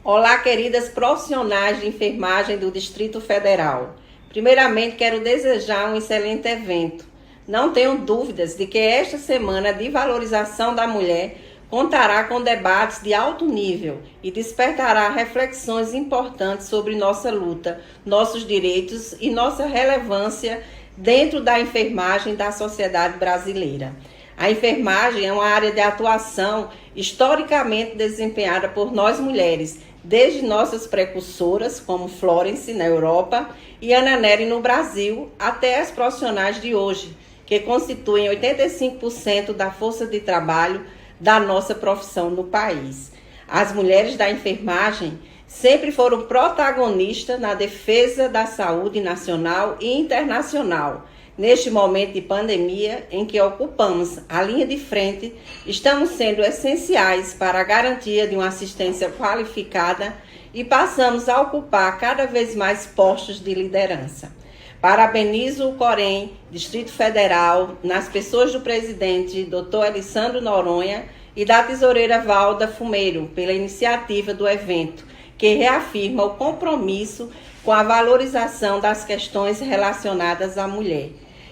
Olá, queridas profissionais de enfermagem do Distrito Federal. Primeiramente, quero desejar um excelente evento. Não tenho dúvidas de que esta semana de valorização da mulher contará com debates de alto nível e despertará reflexões importantes sobre nossa luta, nossos direitos e nossa relevância dentro da enfermagem da sociedade brasileira. A enfermagem é uma área de atuação historicamente desempenhada por nós mulheres, desde nossas precursoras, como Florence na Europa e Ana Nery no Brasil, até as profissionais de hoje, que constituem 85% da força de trabalho da nossa profissão no país. As mulheres da enfermagem sempre foram protagonistas na defesa da saúde nacional e internacional. Neste momento de pandemia em que ocupamos a linha de frente, estamos sendo essenciais para a garantia de uma assistência qualificada e passamos a ocupar cada vez mais postos de liderança. Parabenizo o Corém, Distrito Federal, nas pessoas do presidente Dr. Elisandro Noronha e da tesoureira Valda Fumeiro, pela iniciativa do evento, que reafirma o compromisso com a valorização das questões relacionadas à mulher.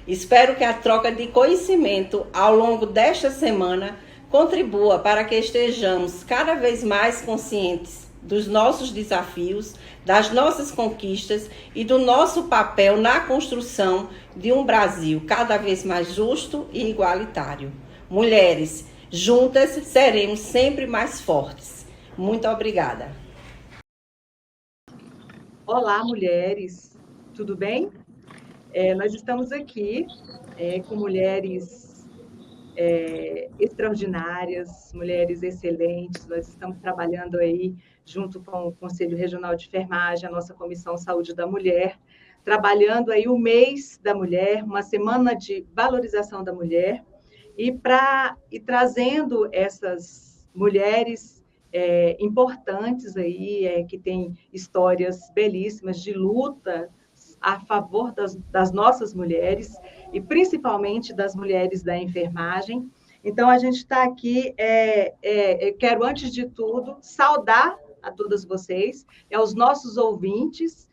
Espero que a troca de conhecimento ao longo desta semana contribua para que estejamos cada vez mais conscientes dos nossos desafios, das nossas conquistas e do nosso papel na construção de um Brasil cada vez mais justo e igualitário. Mulheres, juntas seremos sempre mais fortes. Muito obrigada. Olá, mulheres, tudo bem? Nós estamos aqui com mulheres extraordinárias, mulheres excelentes. Nós estamos trabalhando aí junto com o Conselho Regional de Enfermagem, a nossa Comissão Saúde da Mulher, trabalhando aí o mês da mulher, uma semana de valorização da mulher, e trazendo essas mulheres importantes aí, que têm histórias belíssimas de luta a favor das nossas mulheres, e principalmente das mulheres da enfermagem. Então, a gente está aqui, quero, antes de tudo, saudar a todas vocês, aos nossos ouvintes,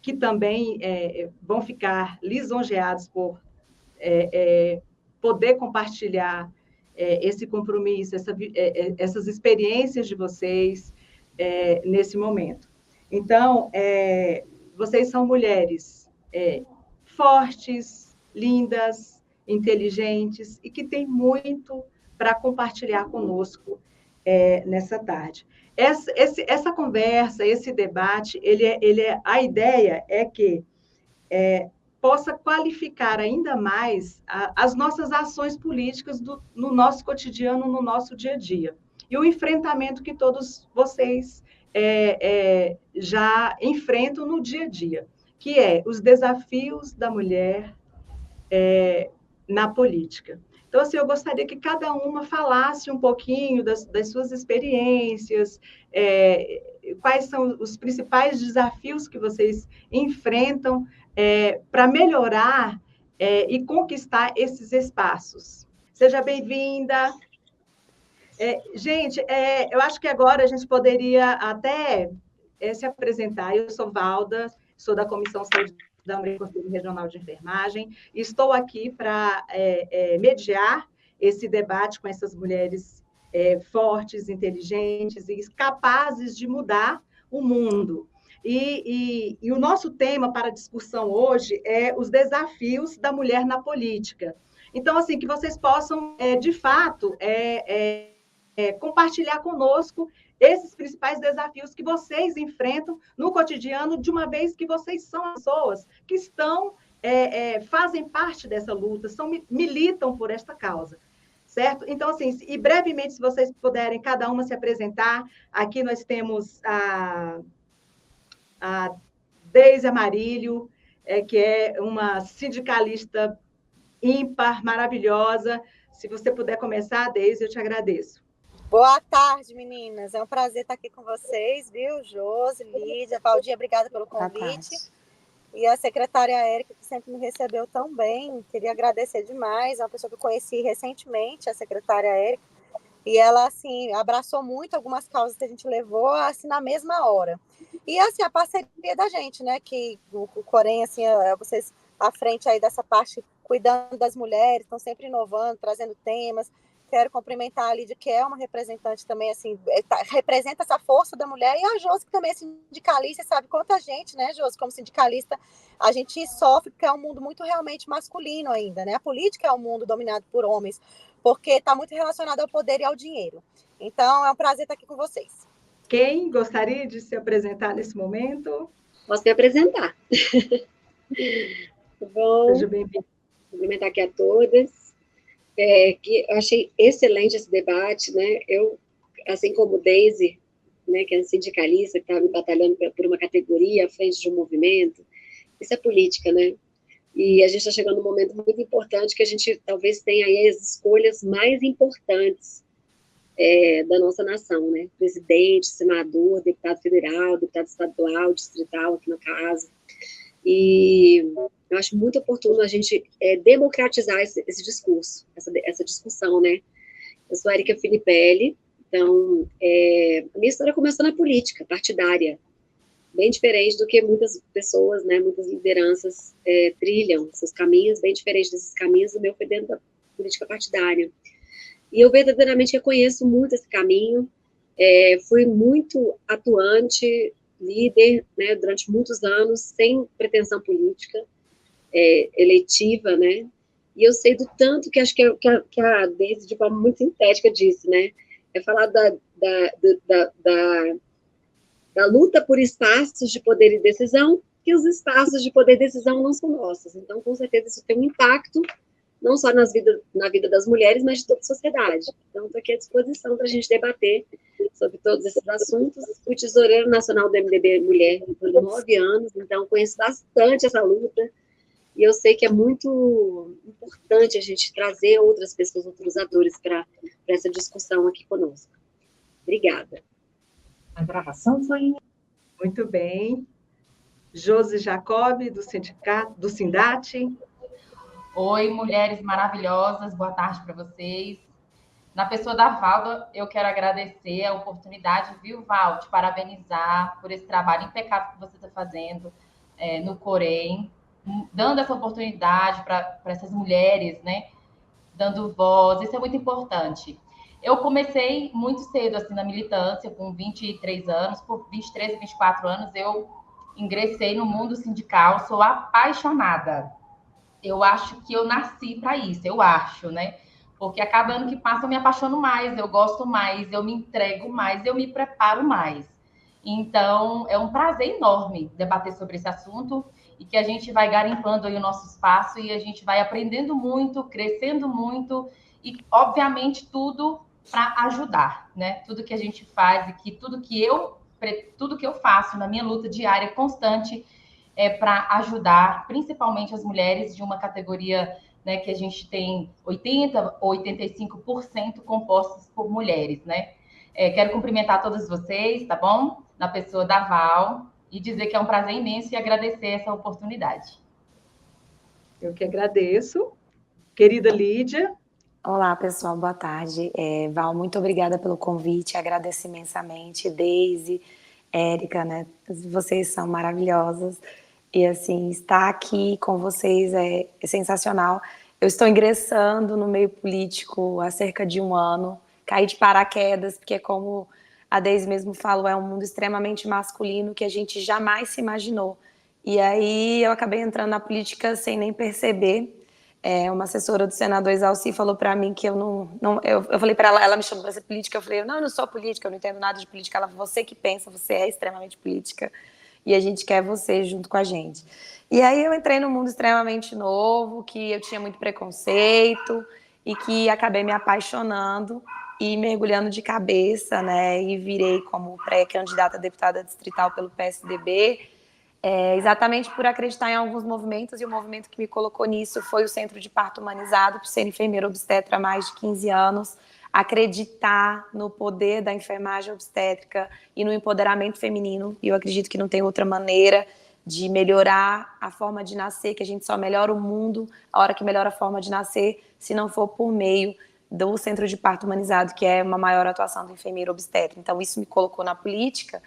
que também vão ficar lisonjeados por poder compartilhar esse compromisso, essas experiências de vocês nesse momento. Então, vocês são mulheres fortes, lindas, inteligentes e que têm muito para compartilhar conosco nessa tarde. Essa conversa, esse debate, a ideia é que possa qualificar ainda mais as nossas ações políticas no nosso cotidiano, no nosso dia a dia. E o enfrentamento que todos vocês já enfrentam no dia a dia, que é os desafios da mulher na política. Então, assim, eu gostaria que cada uma falasse um pouquinho das suas experiências, quais são os principais desafios que vocês enfrentam para melhorar e conquistar esses espaços. Seja bem-vinda. Gente, eu acho que agora a gente poderia até se apresentar. Eu sou Valda, sou da Comissão Saúde da Mulher do Conselho Regional de Enfermagem, e estou aqui para mediar esse debate com essas mulheres fortes, inteligentes e capazes de mudar o mundo. E o nosso tema para a discussão hoje é os desafios da mulher na política. Então, assim, que vocês possam, de fato, compartilhar conosco esses principais desafios que vocês enfrentam no cotidiano, de uma vez que vocês são pessoas que estão, fazem parte dessa luta, militam por esta causa, certo? Então, assim, e brevemente, se vocês puderem cada uma se apresentar, aqui nós temos a Deise Amarílio, que é uma sindicalista ímpar, maravilhosa. Se você puder começar, Deise, eu te agradeço. Boa tarde, meninas. É um prazer estar aqui com vocês, viu? Josi, Lídia, Valdinha, obrigada pelo convite. E a secretária Érica, que sempre me recebeu tão bem. Queria agradecer demais. É uma pessoa que eu conheci recentemente, a secretária Érica. e ela, assim, abraçou muito algumas causas que a gente levou, assim, na mesma hora. E, assim, a parceria da gente, né, que o Corém, assim, vocês à frente aí dessa parte, cuidando das mulheres, estão sempre inovando, trazendo temas. Quero cumprimentar a Lídia, que é uma representante também, assim, representa essa força da mulher, e a Josi, que também é sindicalista, sabe quanta gente, né, Josi, como sindicalista, a gente sofre, porque é um mundo muito realmente masculino ainda, né? A política é um mundo dominado por homens, porque está muito relacionado ao poder e ao dinheiro. Então, é um prazer estar aqui com vocês. Quem gostaria de se apresentar nesse momento? Posso me apresentar. Bom, Seja bem-vindo. cumprimentar aqui a todas. Que eu achei excelente esse debate, né? Eu, assim como Deise, né, que é sindicalista, que estava batalhando por uma categoria à frente de um movimento, isso é política, né? E a gente está chegando num momento muito importante que a gente talvez tenha aí as escolhas mais importantes da nossa nação, né? Presidente, senador, deputado federal, deputado estadual, distrital, aqui no caso. E eu acho muito oportuno a gente democratizar esse discurso, essa discussão, né? Eu sou Érica Filipelli, então, a minha história começou na política partidária, bem diferente do que muitas pessoas, né, muitas lideranças trilham, seus caminhos, bem diferente desses caminhos, o meu foi dentro da política partidária. E eu verdadeiramente reconheço muito esse caminho, fui muito atuante, líder, né, durante muitos anos, sem pretensão política, eletiva, né, e eu sei do tanto que acho que a Deise, de forma muito sintética, disse, né, falar da luta por espaços de poder e decisão, que os espaços de poder e decisão não são nossos. Então, com certeza, isso tem um impacto, não só na vida das mulheres, mas de toda a sociedade. Então, estou aqui à disposição para a gente debater sobre todos esses assuntos. Fui tesoureira nacional do MDB Mulher por 9 anos, então conheço bastante essa luta, e eu sei que é muito importante a gente trazer outras pessoas, outros atores para essa discussão aqui conosco. Obrigada. A gravação foi... Muito bem. Josi Jacob, do Sindate. Oi, mulheres maravilhosas, boa tarde para vocês. Na pessoa da Valda, eu quero agradecer a oportunidade, viu, Val, te parabenizar por esse trabalho impecável que você está fazendo no Corém, dando essa oportunidade para essas mulheres, né, dando voz, isso é muito importante. Eu comecei muito cedo, assim, na militância, com 23 anos, por 23 e 24 anos, eu ingressei no mundo sindical, sou apaixonada. Eu acho que eu nasci para isso, eu acho, né? Porque a cada ano que passa eu me apaixono mais, eu gosto mais, eu me entrego mais, eu me preparo mais. Então, é um prazer enorme debater sobre esse assunto e que a gente vai garimpando aí o nosso espaço e a gente vai aprendendo muito, crescendo muito e, obviamente, tudo para ajudar, né? Tudo que a gente faz e que tudo que eu faço na minha luta diária constante para ajudar, principalmente as mulheres de uma categoria, né, que a gente tem 80% ou 85% compostas por mulheres, né? Quero cumprimentar todas vocês, tá bom? Na pessoa da Val, e dizer que é um prazer imenso e agradecer essa oportunidade. Eu que agradeço. Querida Lídia. Olá, pessoal, boa tarde. Val, muito obrigada pelo convite, agradeço imensamente. Deise, Érica, né? Vocês são maravilhosas. E, assim, estar aqui com vocês é sensacional. Eu estou ingressando no meio político há cerca de 1 ano, caí de paraquedas, porque, como a Deise mesmo falou, é um mundo extremamente masculino que a gente jamais se imaginou. E aí eu acabei entrando na política sem nem perceber. Uma assessora do senador Exalci falou para mim que eu falei para ela me chamou para ser política, eu falei, não, eu não sou política, eu não entendo nada de política. Ela falou, você que pensa, você é extremamente política e a gente quer você junto com a gente. E aí eu entrei num mundo extremamente novo, que eu tinha muito preconceito e que acabei me apaixonando e mergulhando de cabeça, né, e virei como pré-candidata a deputada distrital pelo PSDB, exatamente por acreditar em alguns movimentos, e o movimento que me colocou nisso foi o Centro de Parto Humanizado, por ser enfermeira obstetra há mais de 15 anos, acreditar no poder da enfermagem obstétrica e no empoderamento feminino, e eu acredito que não tem outra maneira de melhorar a forma de nascer, que a gente só melhora o mundo a hora que melhora a forma de nascer, se não for por meio do Centro de Parto Humanizado, que é uma maior atuação do enfermeiro obstetra. Então, isso me colocou na política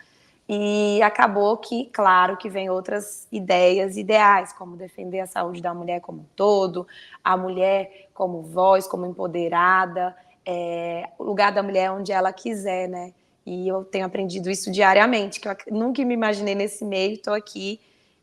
e acabou que, claro, que vem outras ideias, ideais, como defender a saúde da mulher como um todo, a mulher como voz, como empoderada, o lugar da mulher onde ela quiser, né? E eu tenho aprendido isso diariamente, que eu nunca me imaginei nesse meio, estou aqui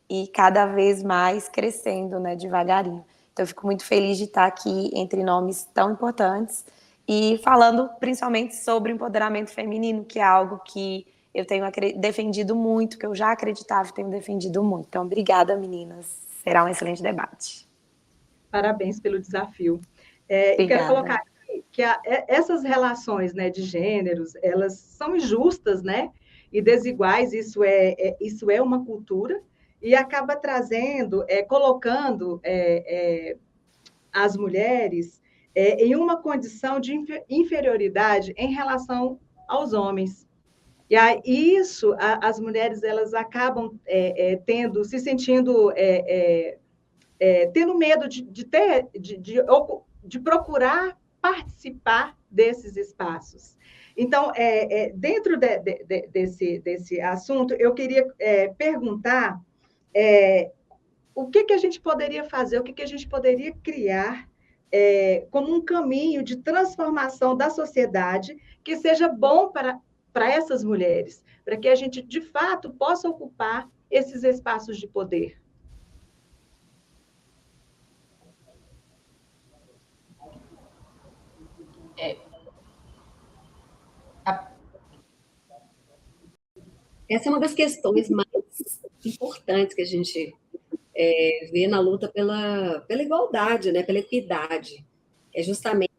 e cada vez mais crescendo, né, devagarinho. Então, eu fico muito feliz de estar aqui entre nomes tão importantes e falando principalmente sobre o empoderamento feminino, que é algo que eu tenho defendido muito, que eu já acreditava e tenho defendido muito. Então, obrigada, meninas. Será um excelente debate. Parabéns pelo desafio. E quero colocar aqui que essas relações, né, de gêneros, elas são injustas, né, e desiguais, isso é uma cultura, e acaba trazendo, colocando as mulheres em uma condição de inferioridade em relação aos homens. E aí, isso, as mulheres, elas acabam se sentindo, tendo medo de procurar participar desses espaços. Então, dentro desse assunto, eu queria perguntar o que a gente poderia fazer, o que a gente poderia criar como um caminho de transformação da sociedade que seja bom para essas mulheres, para que a gente, de fato, possa ocupar esses espaços de poder. Essa é uma das questões mais importantes que a gente vê na luta pela igualdade, né? Pela equidade. É justamente...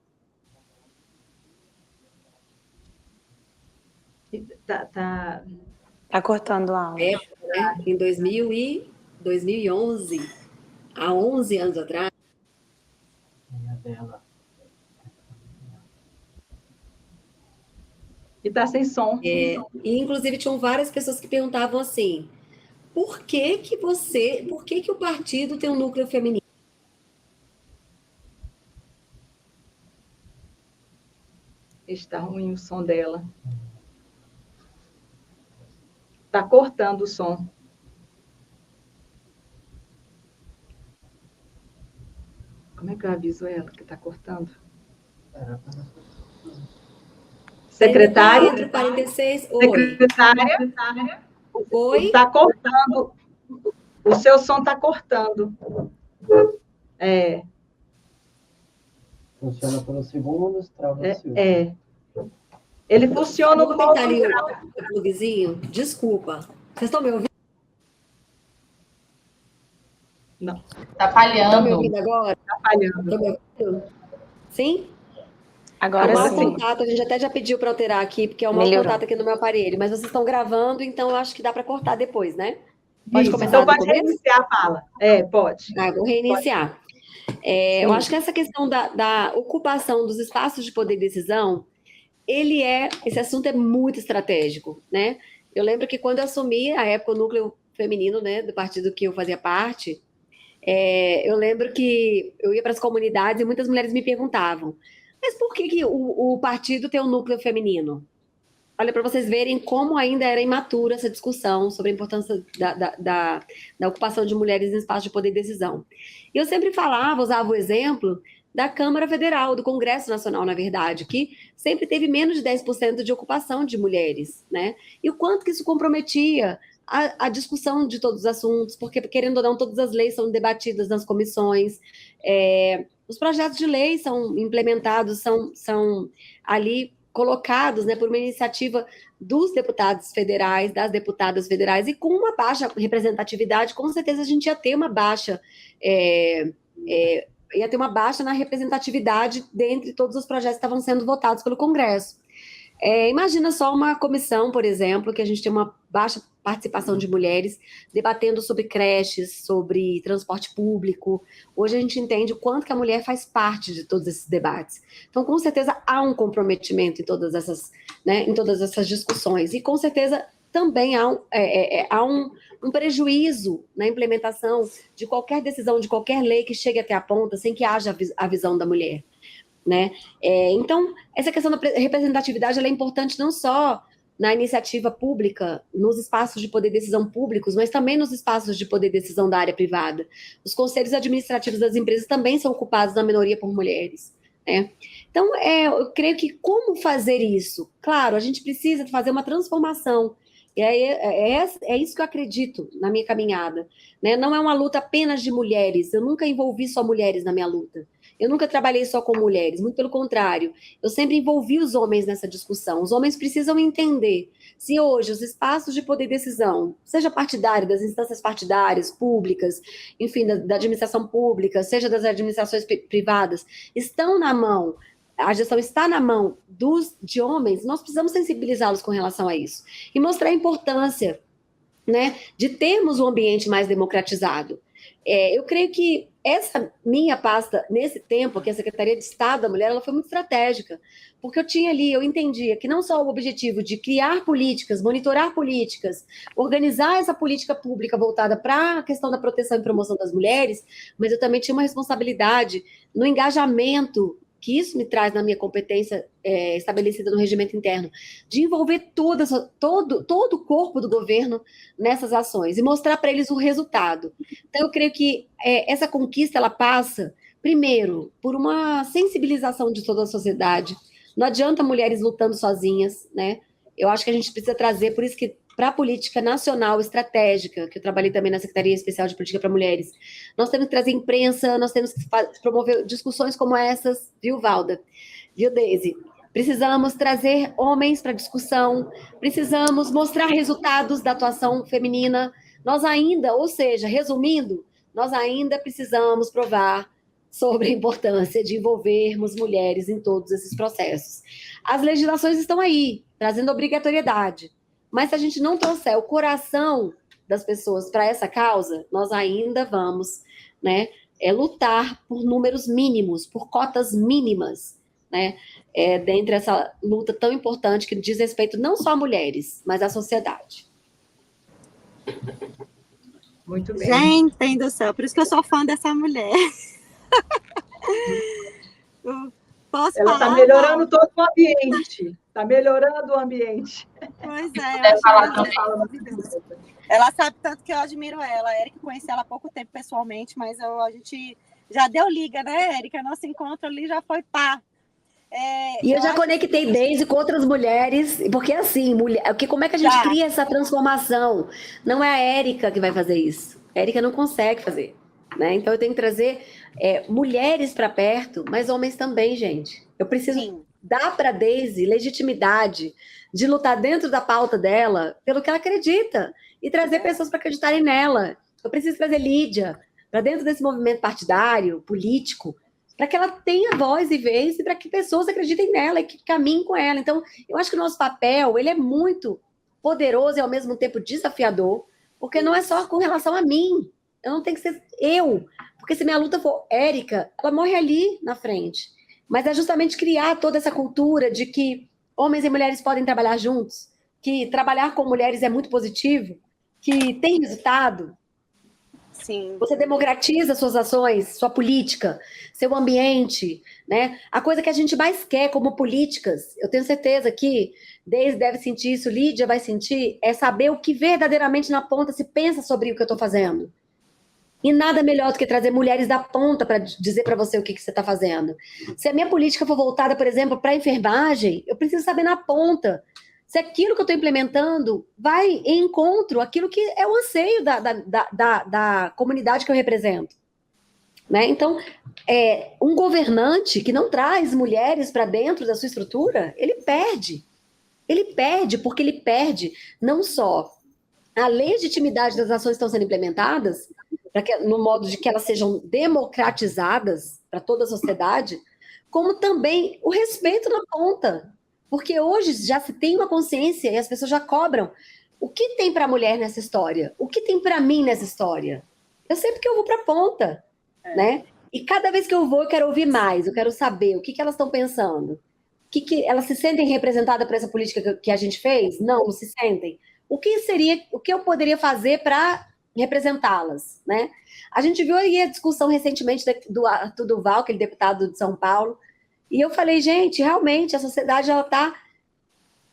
Tá cortando a aula. Né? Em 2011, há 11 anos atrás, E está sem som. E, inclusive, tinham várias pessoas que perguntavam assim, por que o partido tem um núcleo feminino? Está ruim o som dela. Está cortando o som. Como é que eu aviso ela que está cortando? Secretária? 46. Secretária? Oi? Está cortando. O seu som está cortando. Funciona por uns segundos, trava no segundo. Ele funciona um pouco. Ali o plugzinho. Desculpa. Vocês estão me ouvindo? Não. Está falhando. Estão me ouvindo agora? Está falhando. Estão me ouvindo? Sim? Agora o mau sim. contato, a gente até já pediu para alterar aqui, porque é o mau contato aqui no meu aparelho, mas vocês estão gravando, então eu acho que dá para cortar depois, né? Pode começar então pode reiniciar a fala. Pode. Vou reiniciar. Eu acho que essa questão da ocupação dos espaços de poder e decisão, esse assunto é muito estratégico, né? Eu lembro que quando eu assumi, à época, o núcleo feminino, né, do partido que eu fazia parte, eu lembro que eu ia para as comunidades e muitas mulheres me perguntavam, mas por que o partido tem um núcleo feminino? Olha, para vocês verem como ainda era imatura essa discussão sobre a importância da ocupação de mulheres em espaços de poder e decisão. E eu sempre usava o exemplo da Câmara Federal, do Congresso Nacional, na verdade, que sempre teve menos de 10% de ocupação de mulheres, né? E o quanto que isso comprometia a discussão de todos os assuntos, porque, querendo ou não, todas as leis são debatidas nas comissões, os projetos de lei são implementados, são ali colocados, né, por uma iniciativa dos deputados federais, das deputadas federais, e com uma baixa representatividade, com certeza a gente ia ter uma baixa, na representatividade dentre todos os projetos que estavam sendo votados pelo Congresso. Imagina só uma comissão, por exemplo, que a gente tem uma baixa participação de mulheres debatendo sobre creches, sobre transporte público. Hoje a gente entende o quanto que a mulher faz parte de todos esses debates. Então, com certeza, há um comprometimento em todas essas, né, em todas essas discussões. E, com certeza, também há um prejuízo na implementação de qualquer decisão, de qualquer lei que chegue até a ponta, sem que haja a visão da mulher. né? Então, essa questão da representatividade ela é importante não só na iniciativa pública, nos espaços de poder de decisão públicos, mas também nos espaços de poder de decisão da área privada. Os conselhos administrativos das empresas também são ocupados na minoria por mulheres, né? Então, eu creio que como fazer isso? Claro, a gente precisa fazer uma transformação. E é isso que eu acredito na minha caminhada, né? Não é uma luta apenas de mulheres. Eu nunca envolvi só mulheres na minha luta. Eu nunca trabalhei só com mulheres, muito pelo contrário. Eu sempre envolvi os homens nessa discussão. Os homens precisam entender se hoje os espaços de poder de decisão, seja partidário, das instâncias partidárias, públicas, enfim, da administração pública, seja das administrações privadas, estão na mão, a gestão está na mão de homens, nós precisamos sensibilizá-los com relação a isso. E mostrar a importância, né, de termos um ambiente mais democratizado. Eu creio que essa minha pasta, nesse tempo, que a Secretaria de Estado da Mulher, ela foi muito estratégica, porque eu entendia que não só o objetivo de criar políticas, monitorar políticas, organizar essa política pública voltada para a questão da proteção e promoção das mulheres, mas eu também tinha uma responsabilidade no engajamento, que isso me traz na minha competência estabelecida no regimento interno, de envolver todo o corpo do governo nessas ações e mostrar para eles o resultado. Então, eu creio que essa conquista, ela passa, primeiro, por uma sensibilização de toda a sociedade. Não adianta mulheres lutando sozinhas, né? Eu acho que a gente precisa trazer, por isso que para a política nacional estratégica, que eu trabalhei também na Secretaria Especial de Política para Mulheres, nós temos que trazer imprensa, nós temos que promover discussões como essas, viu, Valda? Viu, Deise? Precisamos trazer homens para discussão, precisamos mostrar resultados da atuação feminina. Nós ainda, ou seja, resumindo, nós ainda precisamos provar sobre a importância de envolvermos mulheres em todos esses processos. As legislações estão aí, trazendo obrigatoriedade. Mas se a gente não trouxer o coração das pessoas para essa causa, nós ainda vamos, né, lutar por números mínimos, por cotas mínimas, né, dentro dessa luta tão importante que diz respeito não só a mulheres, mas à sociedade. Muito bem. Gente do céu, por isso que eu sou fã dessa mulher. Posso Ela está melhorando todo o ambiente. Está melhorando o ambiente. Pois é. Ela sabe tanto que eu admiro ela. A Érica, conheci ela há pouco tempo pessoalmente, mas a gente já deu liga, né, Érica? Nosso encontro ali já foi pá. E eu já conectei Deise com outras mulheres, porque assim, como é que a gente cria essa transformação? Não é a Érica que vai fazer isso. A Érica não consegue fazer, né? Então eu tenho que trazer mulheres para perto, mas homens também, gente. Eu preciso dar para Deise legitimidade de lutar dentro da pauta dela pelo que ela acredita e trazer pessoas para acreditarem nela. Eu preciso trazer Lídia para dentro desse movimento partidário, político, para que ela tenha voz e vez e para que pessoas acreditem nela e que caminhem com ela. Então, eu acho que o nosso papel ele é muito poderoso e ao mesmo tempo desafiador, porque não é só com relação a mim. Eu não tenho que ser eu, porque se minha luta for Érica, ela morre ali na frente. Mas é justamente criar toda essa cultura de que homens e mulheres podem trabalhar juntos, que trabalhar com mulheres é muito positivo, que tem resultado. Sim. Você democratiza suas ações, sua política, seu ambiente, né? A coisa que a gente mais quer como políticas, eu tenho certeza que Deise deve sentir isso, Lídia vai sentir, é saber o que verdadeiramente na ponta se pensa sobre o que eu estou fazendo. E nada melhor do que trazer mulheres da ponta para dizer para você o que você está fazendo. Se a minha política for voltada, por exemplo, para a enfermagem, eu preciso saber na ponta se aquilo que eu estou implementando vai em encontro àquilo que é o anseio da comunidade que eu represento. Né? Então, um governante que não traz mulheres para dentro da sua estrutura, ele perde. Ele perde porque ele perde não só a legitimidade das ações que estão sendo implementadas, no modo de que elas sejam democratizadas para toda a sociedade, como também o respeito na ponta. Porque hoje já se tem uma consciência e as pessoas já cobram. O que tem para a mulher nessa história? O que tem para mim nessa história? Eu sei porque eu vou para a ponta, né? E cada vez que eu vou, eu quero ouvir mais, eu quero saber o que elas estão pensando. Elas se sentem representadas por essa política que a gente fez? Não se sentem. O que eu poderia fazer para representá-las, né? A gente viu aí a discussão recentemente do Arthur Duval, aquele deputado de São Paulo, E eu falei, gente, realmente a sociedade está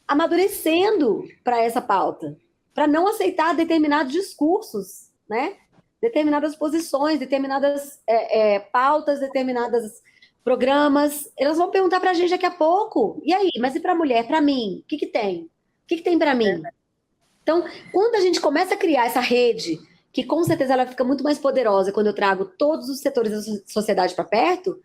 amadurecendo para essa pauta, para não aceitar determinados discursos, né? Determinadas posições, determinadas pautas, determinados programas. Elas vão perguntar para a gente daqui a pouco. E aí, mas e para a mulher, para mim? O que tem? O que tem para mim? Então, quando a gente começa a criar essa rede, que com certeza ela fica muito mais poderosa quando eu trago todos os setores da sociedade para perto,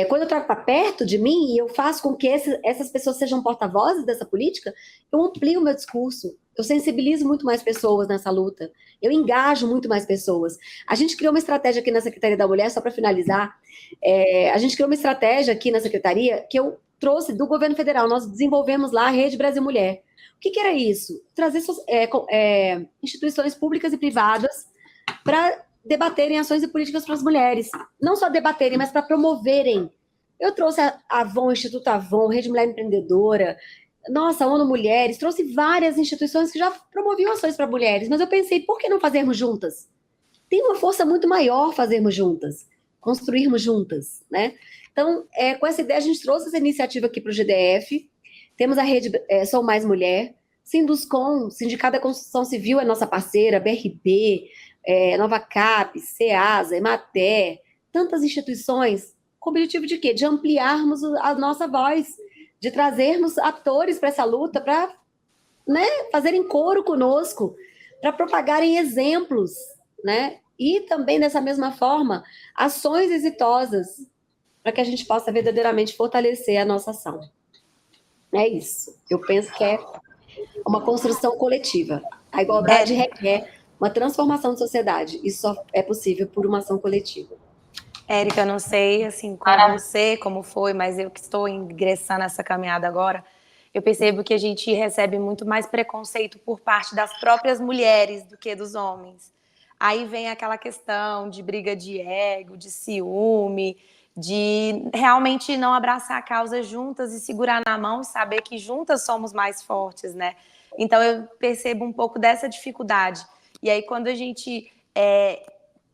quando eu trago para perto de mim e eu faço com que essas pessoas sejam porta-vozes dessa política, eu amplio o meu discurso, eu sensibilizo muito mais pessoas nessa luta, eu engajo muito mais pessoas. A gente criou uma estratégia aqui na Secretaria da Mulher, só para finalizar, a gente criou uma estratégia aqui na Secretaria que eu trouxe do governo federal, nós desenvolvemos lá a Rede Brasil Mulher. O que era isso? Trazer instituições públicas e privadas para debaterem ações e políticas para as mulheres. Não só debaterem, mas para promoverem. Eu trouxe a Avon, Instituto Avon, Rede Mulher Empreendedora, nossa, ONU Mulheres, trouxe várias instituições que já promoviam ações para mulheres, mas eu pensei, por que não fazermos juntas? Tem uma força muito maior fazermos juntas, construirmos juntas, né? Então, com essa ideia, a gente trouxe essa iniciativa aqui para o GDF, temos a rede Sou Mais Mulher, Sinduscom, Sindicato da Construção Civil é nossa parceira, BRB, Nova Cap, CEASA, Emater, tantas instituições, com o objetivo de quê? De ampliarmos a nossa voz, de trazermos atores para essa luta, para fazerem coro conosco, para propagarem exemplos, né? E também, dessa mesma forma, ações exitosas, para que a gente possa verdadeiramente fortalecer a nossa ação. É isso. Eu penso que é uma construção coletiva. A igualdade requer uma transformação de sociedade. Isso só é possível por uma ação coletiva. Érica, não sei assim com você, como foi, mas eu que estou ingressando nessa caminhada agora, eu percebo que a gente recebe muito mais preconceito por parte das próprias mulheres do que dos homens. Aí vem aquela questão de briga de ego, de ciúme, de realmente não abraçar a causa juntas e segurar na mão e saber que juntas somos mais fortes, né? Então eu percebo um pouco dessa dificuldade. E aí quando a gente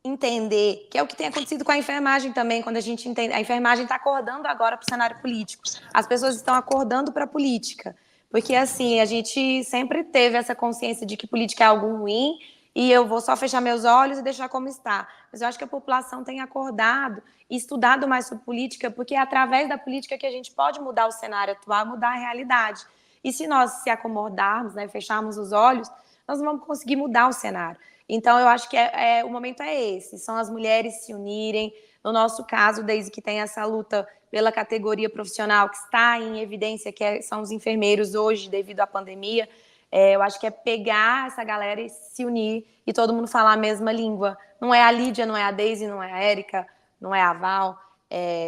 entender, que é o que tem acontecido com a enfermagem também, quando a gente entende, a enfermagem está acordando agora para o cenário político, as pessoas estão acordando para a política, porque assim, a gente sempre teve essa consciência de que política é algo ruim e eu vou só fechar meus olhos e deixar como está, mas eu acho que a população tem acordado e estudado mais sobre política, porque é através da política que a gente pode mudar o cenário atual, mudar a realidade, e se nós se acomodarmos, né, fecharmos os olhos, nós não vamos conseguir mudar o cenário. Então, eu acho que o momento é esse, são as mulheres se unirem, no nosso caso, desde que tem essa luta pela categoria profissional que está em evidência, que são os enfermeiros hoje, devido à pandemia, eu acho que é pegar essa galera e se unir, e todo mundo falar a mesma língua. Não é a Lídia, não é a Deise, não é a Érica, não é a Val,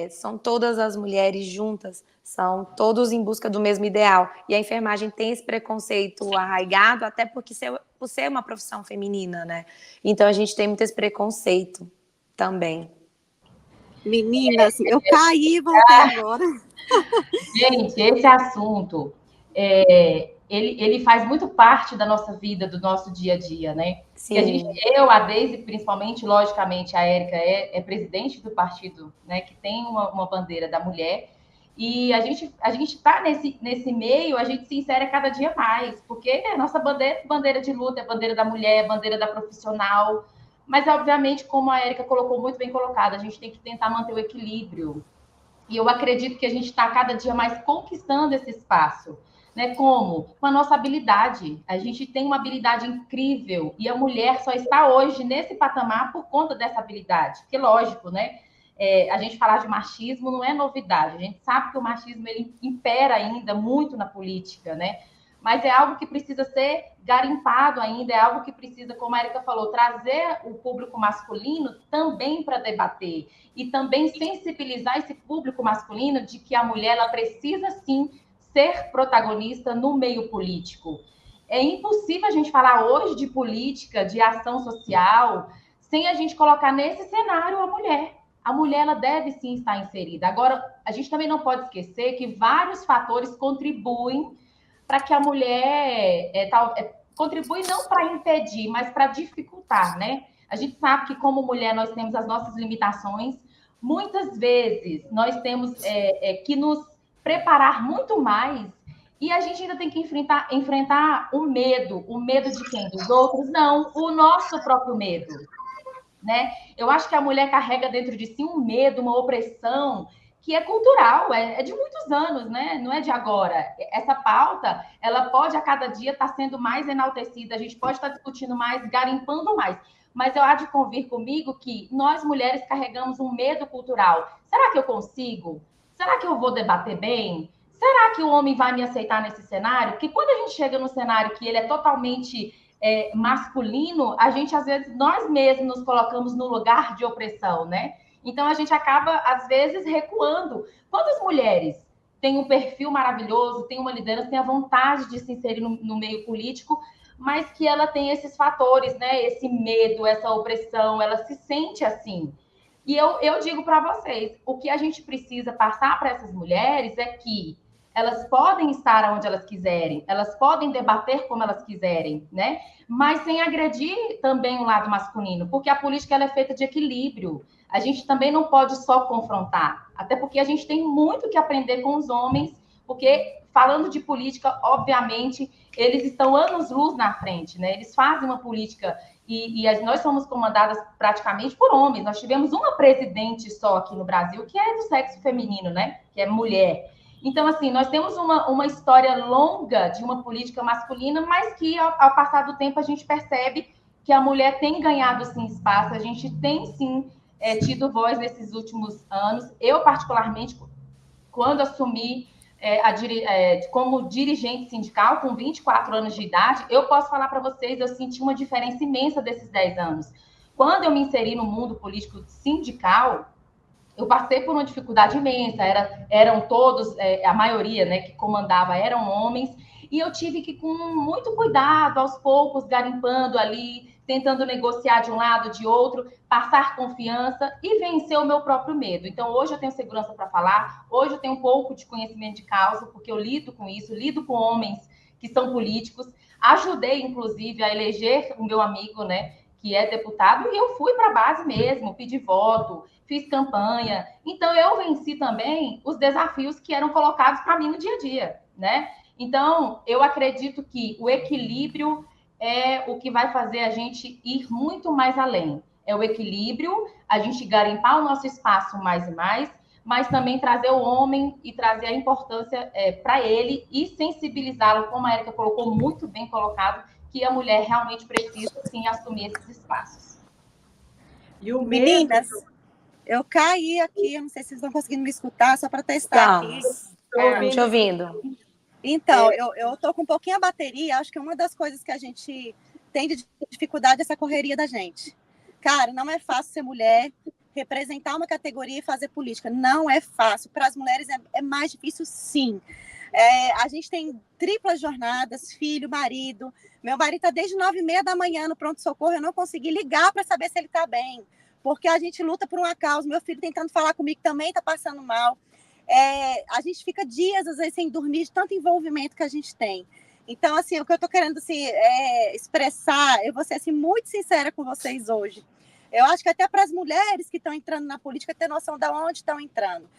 são todas as mulheres juntas, são todos em busca do mesmo ideal. E a enfermagem tem esse preconceito arraigado, até porque por ser uma profissão feminina, né? Então a gente tem muito esse preconceito também. Meninas, eu caí e voltei agora. Gente, esse assunto, ele faz muito parte da nossa vida, do nosso dia a dia, né? Sim. A Deise, principalmente, logicamente, a Érica é presidente do partido, né, que tem uma bandeira da mulher, e a gente está nesse meio, a gente se insere a cada dia mais, porque a nossa bandeira de luta é bandeira da mulher, bandeira da profissional, mas, obviamente, como a Érica colocou muito bem colocado, a gente tem que tentar manter o equilíbrio, e eu acredito que a gente está cada dia mais conquistando esse espaço. Né, como? Com a nossa habilidade. A gente tem uma habilidade incrível e a mulher só está hoje nesse patamar por conta dessa habilidade. Porque, lógico, né? A gente falar de machismo não é novidade. A gente sabe que o machismo ele impera ainda muito na política, né? Mas é algo que precisa ser garimpado ainda, é algo que precisa, como a Érica falou, trazer o público masculino também para debater e também sensibilizar esse público masculino de que a mulher ela precisa, sim, ser protagonista no meio político. É impossível a gente falar hoje de política, de ação social, sem a gente colocar nesse cenário a mulher. A mulher ela deve sim estar inserida. Agora, a gente também não pode esquecer que vários fatores contribuem para que a mulher contribui não para impedir, mas para dificultar, né? A gente sabe que como mulher nós temos as nossas limitações. muitas vezes nós temos que nos preparar muito mais e a gente ainda tem que enfrentar o medo de quem? Dos outros? Não, o nosso próprio medo, né? Eu acho que a mulher carrega dentro de si um medo, uma opressão que é cultural, é de muitos anos, né? Não é de agora. Essa pauta, ela pode a cada dia estar sendo mais enaltecida, a gente pode estar discutindo mais, garimpando mais, mas eu há de convir comigo que nós mulheres carregamos um medo cultural. Será que eu consigo? Será que eu vou debater bem? Será que o homem vai me aceitar nesse cenário? Porque quando a gente chega no cenário que ele é totalmente masculino, a gente, às vezes, nós mesmos nos colocamos no lugar de opressão, né? Então, a gente acaba, às vezes, recuando. Quantas mulheres têm um perfil maravilhoso, têm uma liderança, têm a vontade de se inserir no meio político, mas que ela tem esses fatores, né? Esse medo, essa opressão, ela se sente assim. E eu digo para vocês, o que a gente precisa passar para essas mulheres é que elas podem estar onde elas quiserem, elas podem debater como elas quiserem, né? Mas sem agredir também o lado masculino, porque a política ela é feita de equilíbrio. A gente também não pode só confrontar, até porque a gente tem muito que aprender com os homens, porque falando de política, obviamente, eles estão anos-luz na frente, né? Eles fazem uma política e nós somos comandadas praticamente por homens. Nós tivemos uma presidente só aqui no Brasil, que é do sexo feminino, né? Que é mulher. Então, assim, nós temos uma história longa de uma política masculina, mas que, ao passar do tempo, a gente percebe que a mulher tem ganhado, sim, espaço, a gente tem, sim, tido voz nesses últimos anos. Eu, particularmente, quando assumi como dirigente sindical, com 24 anos de idade, eu posso falar para vocês, eu senti uma diferença imensa desses 10 anos. Quando eu me inseri no mundo político sindical, eu passei por uma dificuldade imensa, eram todos, a maioria, né, que comandava eram homens, e eu tive que, com muito cuidado, aos poucos, garimpando ali, tentando negociar de um lado, de outro, passar confiança e vencer o meu próprio medo. Então, hoje eu tenho segurança para falar, hoje eu tenho um pouco de conhecimento de causa, porque eu lido com isso, lido com homens que são políticos, ajudei, inclusive, a eleger o meu amigo, né, que é deputado, e eu fui para a base mesmo, pedi voto, fiz campanha. Então, eu venci também os desafios que eram colocados para mim no dia a dia, né? Então, eu acredito que o equilíbrio é o que vai fazer a gente ir muito mais além. É o equilíbrio, a gente garimpar o nosso espaço mais e mais, mas também trazer o homem e trazer a importância para ele e sensibilizá-lo, como a Érica colocou, muito bem colocado, que a mulher realmente precisa, sim, assumir esses espaços. E o Meninas, eu caí aqui, eu não sei se vocês estão conseguindo me escutar, só para testar aqui. Estou te ouvindo. Então, eu estou com um pouquinho a bateria, acho que uma das coisas que a gente tem de dificuldade é essa correria da gente. Cara, não é fácil ser mulher, representar uma categoria e fazer política. Não é fácil. Para as mulheres é mais difícil, sim. A gente tem triplas jornadas, filho, marido. Meu marido está desde 9h30 da manhã no pronto-socorro, eu não consegui ligar para saber se ele está bem, porque a gente luta por uma causa. Meu filho tentando falar comigo também está passando mal. A gente fica dias, às vezes, sem dormir, de tanto envolvimento que a gente tem. Então, assim, o que eu estou querendo assim, expressar, eu vou ser assim, muito sincera com vocês hoje. Eu acho que até para as mulheres que estão entrando na política ter noção de onde estão entrando.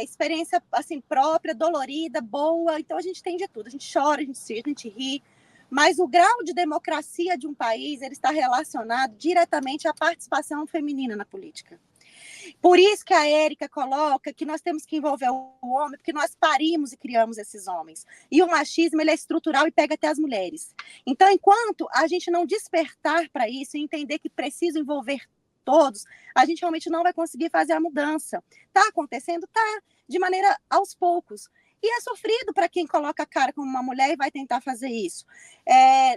Experiência assim, própria, dolorida, boa. Então, a gente tem de tudo. A gente chora, a gente ri. Mas o grau de democracia de um país ele está relacionado diretamente à participação feminina na política. Por isso que a Érica coloca que nós temos que envolver o homem, porque nós parimos e criamos esses homens. E o machismo ele é estrutural e pega até as mulheres. Então, enquanto a gente não despertar para isso e entender que precisa envolver todos, a gente realmente não vai conseguir fazer a mudança. Está acontecendo? Está, de maneira aos poucos. E é sofrido para quem coloca a cara como uma mulher e vai tentar fazer isso.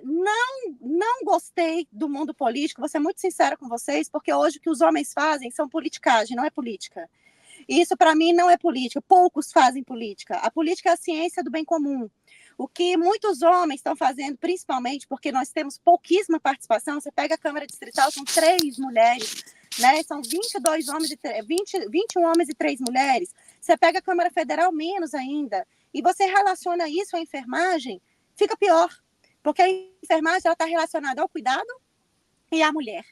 Não gostei do mundo político, vou ser muito sincera com vocês, porque hoje o que os homens fazem são politicagem, não é política. Isso, para mim, não é política. Poucos fazem política. A política é a ciência do bem comum. O que muitos homens estão fazendo, principalmente porque nós temos pouquíssima participação, você pega a Câmara Distrital, são 3 mulheres, né? São 21 homens e 3 mulheres. Você pega a Câmara Federal, menos ainda. E você relaciona isso à enfermagem, fica pior. Porque a enfermagem está relacionada ao cuidado e à mulher.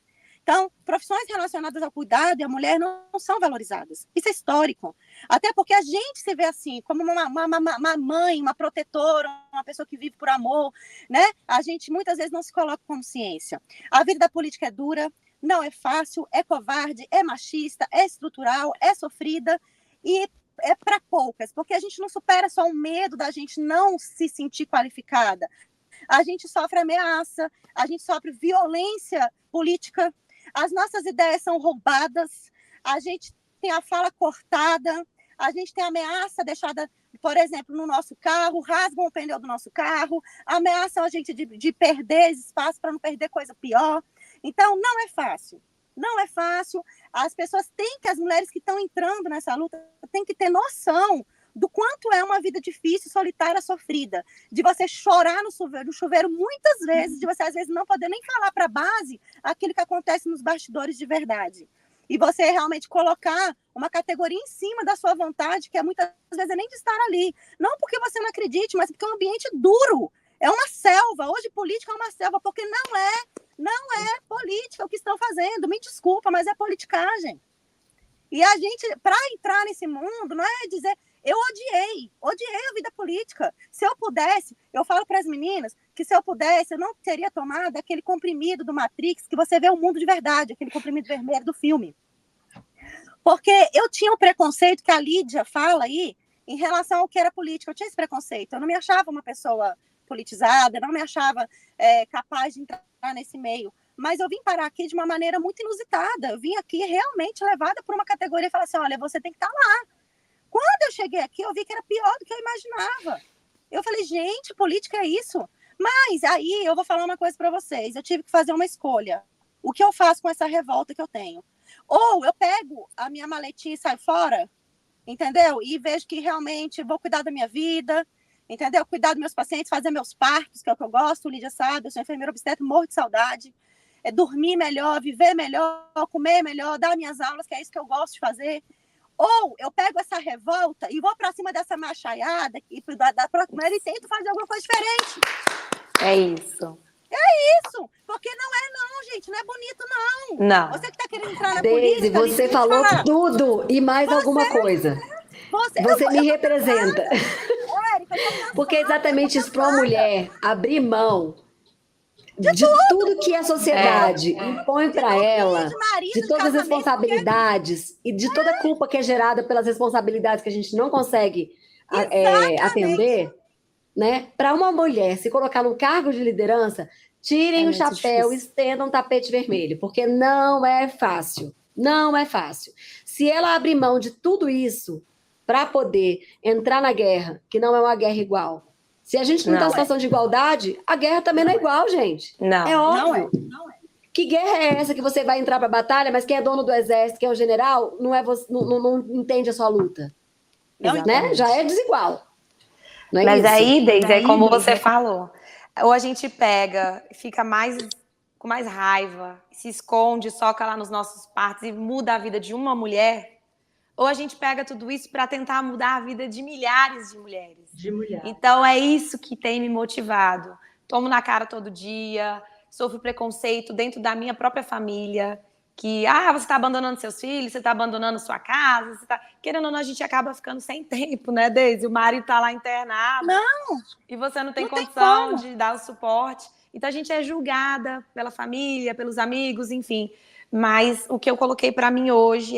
Então, profissões relacionadas ao cuidado e à mulher não são valorizadas. Isso é histórico. Até porque a gente se vê assim, como uma mãe, uma protetora, uma pessoa que vive por amor, né? A gente muitas vezes não se coloca como ciência. A vida da política é dura, não é fácil, é covarde, é machista, é estrutural, é sofrida e é para poucas, porque a gente não supera só o medo da gente não se sentir qualificada. A gente sofre ameaça, a gente sofre violência política, as nossas ideias são roubadas, a gente tem a fala cortada, a gente tem ameaça deixada, por exemplo, no nosso carro, rasgam o pneu do nosso carro, ameaçam a gente de perder espaço para não perder coisa pior. Então, não é fácil. Não é fácil. As pessoas têm que, as mulheres que estão entrando nessa luta, têm que ter noção do quanto é uma vida difícil, solitária, sofrida, de você chorar no chuveiro muitas vezes, de você às vezes não poder nem falar para a base aquilo que acontece nos bastidores de verdade. E você realmente colocar uma categoria em cima da sua vontade, que é muitas vezes nem de estar ali. Não porque você não acredite, mas porque é um ambiente duro. É uma selva. Hoje política é uma selva, porque não é política o que estão fazendo. Me desculpa, mas é politicagem. E a gente, para entrar nesse mundo, não é dizer... Eu odiei a vida política. Se eu pudesse, eu falo para as meninas que se eu pudesse, eu não teria tomado aquele comprimido do Matrix, que você vê o mundo de verdade, aquele comprimido vermelho do filme. Porque eu tinha um preconceito que a Lídia fala aí em relação ao que era política. Eu tinha esse preconceito. Eu não me achava uma pessoa politizada, não me achava capaz de entrar nesse meio. Mas eu vim parar aqui de uma maneira muito inusitada. Eu vim aqui realmente levada por uma categoria e falar assim, olha, você tem que estar lá. Quando eu cheguei aqui, eu vi que era pior do que eu imaginava. Eu falei, gente, política é isso? Mas aí eu vou falar uma coisa para vocês. Eu tive que fazer uma escolha. O que eu faço com essa revolta que eu tenho? Ou eu pego a minha maletinha e saio fora, entendeu? E vejo que realmente vou cuidar da minha vida, entendeu? Cuidar dos meus pacientes, fazer meus partos, que é o que eu gosto. Lídia sabe, eu sou enfermeira obstetra, morro de saudade. É dormir melhor, viver melhor, comer melhor, dar minhas aulas, que é isso que eu gosto de fazer. Ou eu pego essa revolta e vou para cima dessa machaiada e tento fazer alguma coisa diferente. É isso. É isso. Porque não, gente. Não é bonito, não. Não. Você que está querendo entrar na Deise, política... você falou tudo e mais alguma coisa. Você me representa. Érica, porque é exatamente isso para uma mulher abrir mão de tudo que a sociedade impõe para ela, de todas as responsabilidades e de toda a culpa que é gerada pelas responsabilidades que a gente não consegue atender, né? Para uma mulher se colocar num cargo de liderança, tirem o chapéu, estendam um tapete vermelho, porque não é fácil. Não é fácil. Se ela abrir mão de tudo isso para poder entrar na guerra, que não é uma guerra igual. Se a gente não está em situação de igualdade, a guerra também não é igual, gente. Não. É óbvio. Não é. Que guerra é essa que você vai entrar para a batalha, mas quem é dono do exército, quem é o general, não entende a sua luta? Né? Já é desigual. Não é mas isso? aí, Deise, é como você falou. Ou a gente pega, fica com mais raiva, se esconde, soca lá nos nossos partos e muda a vida de uma mulher. Ou a gente pega tudo isso para tentar mudar a vida de milhares de mulheres. Então, é isso que tem me motivado. Tomo na cara todo dia, sofro preconceito dentro da minha própria família, que, você está abandonando seus filhos, você está abandonando sua casa, você tá... Querendo ou não, a gente acaba ficando sem tempo, né, Deise? O marido está lá internado. Não! E você não tem condição de dar o suporte. Então, a gente é julgada pela família, pelos amigos, enfim. Mas o que eu coloquei para mim hoje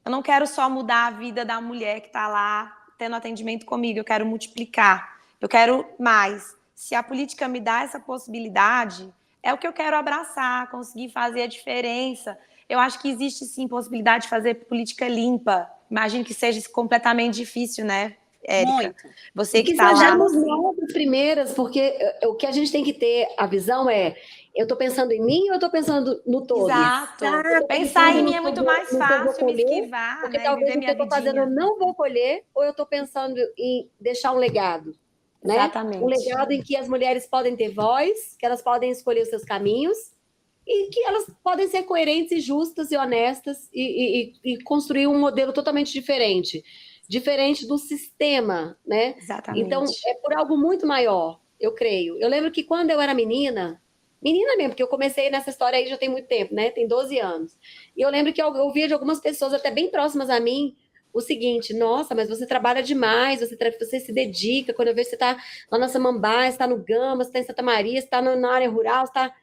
eu não quero só mudar a vida da mulher que está lá tendo atendimento comigo, eu quero multiplicar, eu quero mais. Se a política me dá essa possibilidade, é o que eu quero abraçar, conseguir fazer a diferença. Eu acho que existe, sim, possibilidade de fazer política limpa. Imagino que seja completamente difícil, né, Érica? Muito. Você que está lá... sejamos nós as primeiras, porque o que a gente tem que ter a visão eu estou pensando em mim ou eu estou pensando no todo? Exato. Pensar em mim é muito mais fácil me esquivar, porque né? talvez Viver o que eu estou fazendo eu não vou colher, ou eu estou pensando em deixar um legado. Né? Exatamente. Um legado em que as mulheres podem ter voz, que elas podem escolher os seus caminhos e que elas podem ser coerentes e justas e honestas e construir um modelo totalmente diferente do sistema, né? Exatamente. Então, é por algo muito maior, eu creio. Eu lembro que quando eu era menina, menina mesmo, porque eu comecei nessa história aí já tem muito tempo, né? Tem 12 anos. E eu lembro que eu ouvia de algumas pessoas até bem próximas a mim o seguinte: nossa, mas você trabalha demais, você se dedica. Quando eu vejo que você está lá na Samambaia, você está no Gama, você está em Santa Maria, você está na área rural, você está...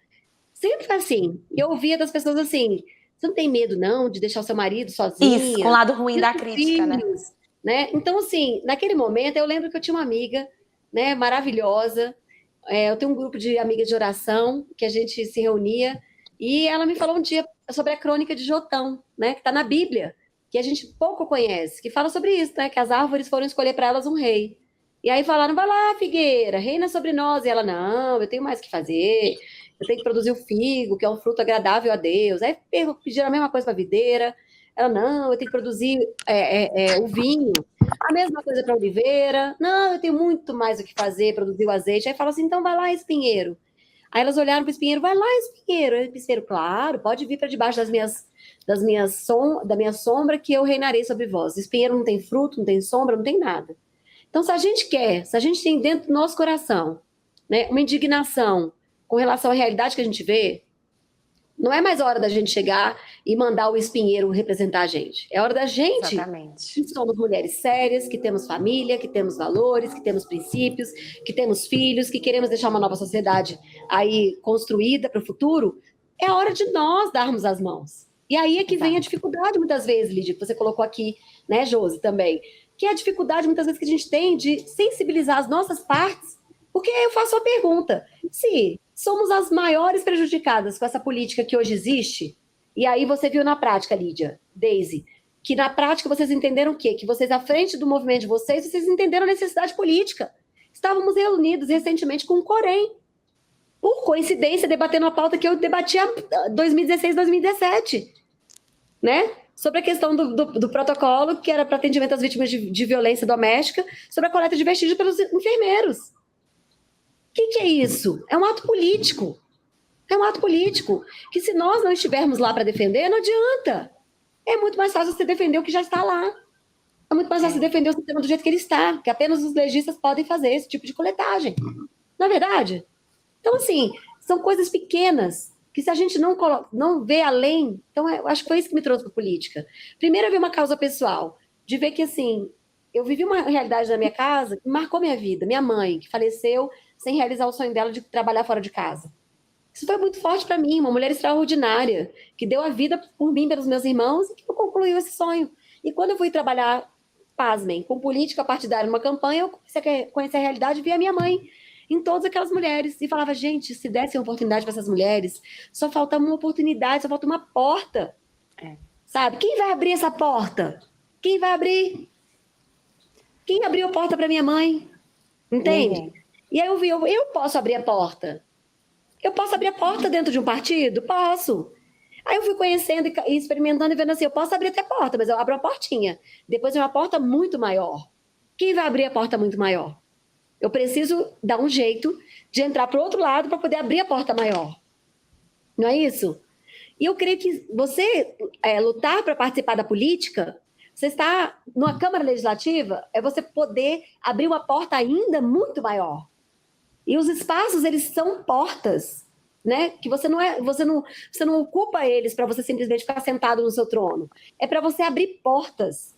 Sempre foi assim. E eu ouvia das pessoas assim: você não tem medo, não, de deixar o seu marido sozinha? Isso, com o lado ruim da crítica, filhos, né? Então, assim, naquele momento, eu lembro que eu tinha uma amiga, né, maravilhosa. Eu tenho um grupo de amigas de oração que a gente se reunia, e ela me falou um dia sobre a crônica de Jotão, né, que está na Bíblia, que a gente pouco conhece, que fala sobre isso, né, que as árvores foram escolher para elas um rei. E aí falaram: vai lá, figueira, reina sobre nós. E ela: não, eu tenho mais o que fazer, eu tenho que produzir o figo, que é um fruto agradável a Deus. Aí pediram a mesma coisa para a videira. Ela: não, eu tenho que produzir o vinho. A mesma coisa para a oliveira. Não, eu tenho muito mais o que fazer, produzir o azeite. Aí fala assim: então vai lá, espinheiro. Aí elas olharam para o espinheiro: vai lá, espinheiro. Aí o espinheiro: claro, pode vir para debaixo da minha sombra, que eu reinarei sobre vós. O espinheiro não tem fruto, não tem sombra, não tem nada. Então, se a gente tem dentro do nosso coração, né, uma indignação com relação à realidade que a gente vê, não é mais hora da gente chegar e mandar o espinheiro representar a gente. É hora da gente, Exatamente, que somos mulheres sérias, que temos família, que temos valores, que temos princípios, que temos filhos, que queremos deixar uma nova sociedade aí construída para o futuro. É hora de nós darmos as mãos. E aí é que vem a dificuldade, muitas vezes, Lídia, que você colocou aqui, né, Josi, também, que é a dificuldade, muitas vezes, que a gente tem de sensibilizar as nossas partes. Porque eu faço a pergunta: se somos as maiores prejudicadas com essa política que hoje existe, e aí você viu na prática, Lídia, Deise, que na prática vocês entenderam o quê? Que vocês, à frente do movimento de vocês entenderam a necessidade política. Estávamos reunidos recentemente com o Corém, por coincidência, debatendo a pauta que eu debati em 2016, 2017, né? Sobre a questão do protocolo, que era para atendimento às vítimas de violência doméstica, sobre a coleta de vestígios pelos enfermeiros. O que é isso? É um ato político. É um ato político que, se nós não estivermos lá para defender, não adianta. É muito mais fácil você defender o que já está lá. É muito mais fácil defender o sistema do jeito que ele está, que apenas os legistas podem fazer esse tipo de coletagem. Não é verdade? Então, assim, são coisas pequenas que, se a gente não vê além... Então, eu acho que foi isso que me trouxe para a política. Primeiro, eu vi uma causa pessoal, de ver que, assim, eu vivi uma realidade na minha casa que marcou minha vida. Minha mãe, que faleceu sem realizar o sonho dela de trabalhar fora de casa. Isso foi muito forte para mim, uma mulher extraordinária, que deu a vida por mim, pelos meus irmãos, e que concluiu esse sonho. E quando eu fui trabalhar, pasmem, com política partidária numa campanha, eu comecei a conhecer a realidade e vi a minha mãe em todas aquelas mulheres. E falava: gente, se desse uma oportunidade para essas mulheres, só falta uma oportunidade, só falta uma porta. Sabe? Quem vai abrir essa porta? Quem vai abrir? Quem abriu a porta para minha mãe? Entende? E aí eu posso abrir a porta. Eu posso abrir a porta dentro de um partido? Posso. Aí eu fui conhecendo e experimentando e vendo assim: eu posso abrir até a porta, mas eu abro uma portinha. Depois é uma porta muito maior. Quem vai abrir a porta muito maior? Eu preciso dar um jeito de entrar para o outro lado para poder abrir a porta maior. Não é isso? E eu creio que você lutar para participar da política, você está numa Câmara Legislativa, é você poder abrir uma porta ainda muito maior. E os espaços, eles são portas, né? Que você não ocupa eles para você simplesmente ficar sentado no seu trono. É para você abrir portas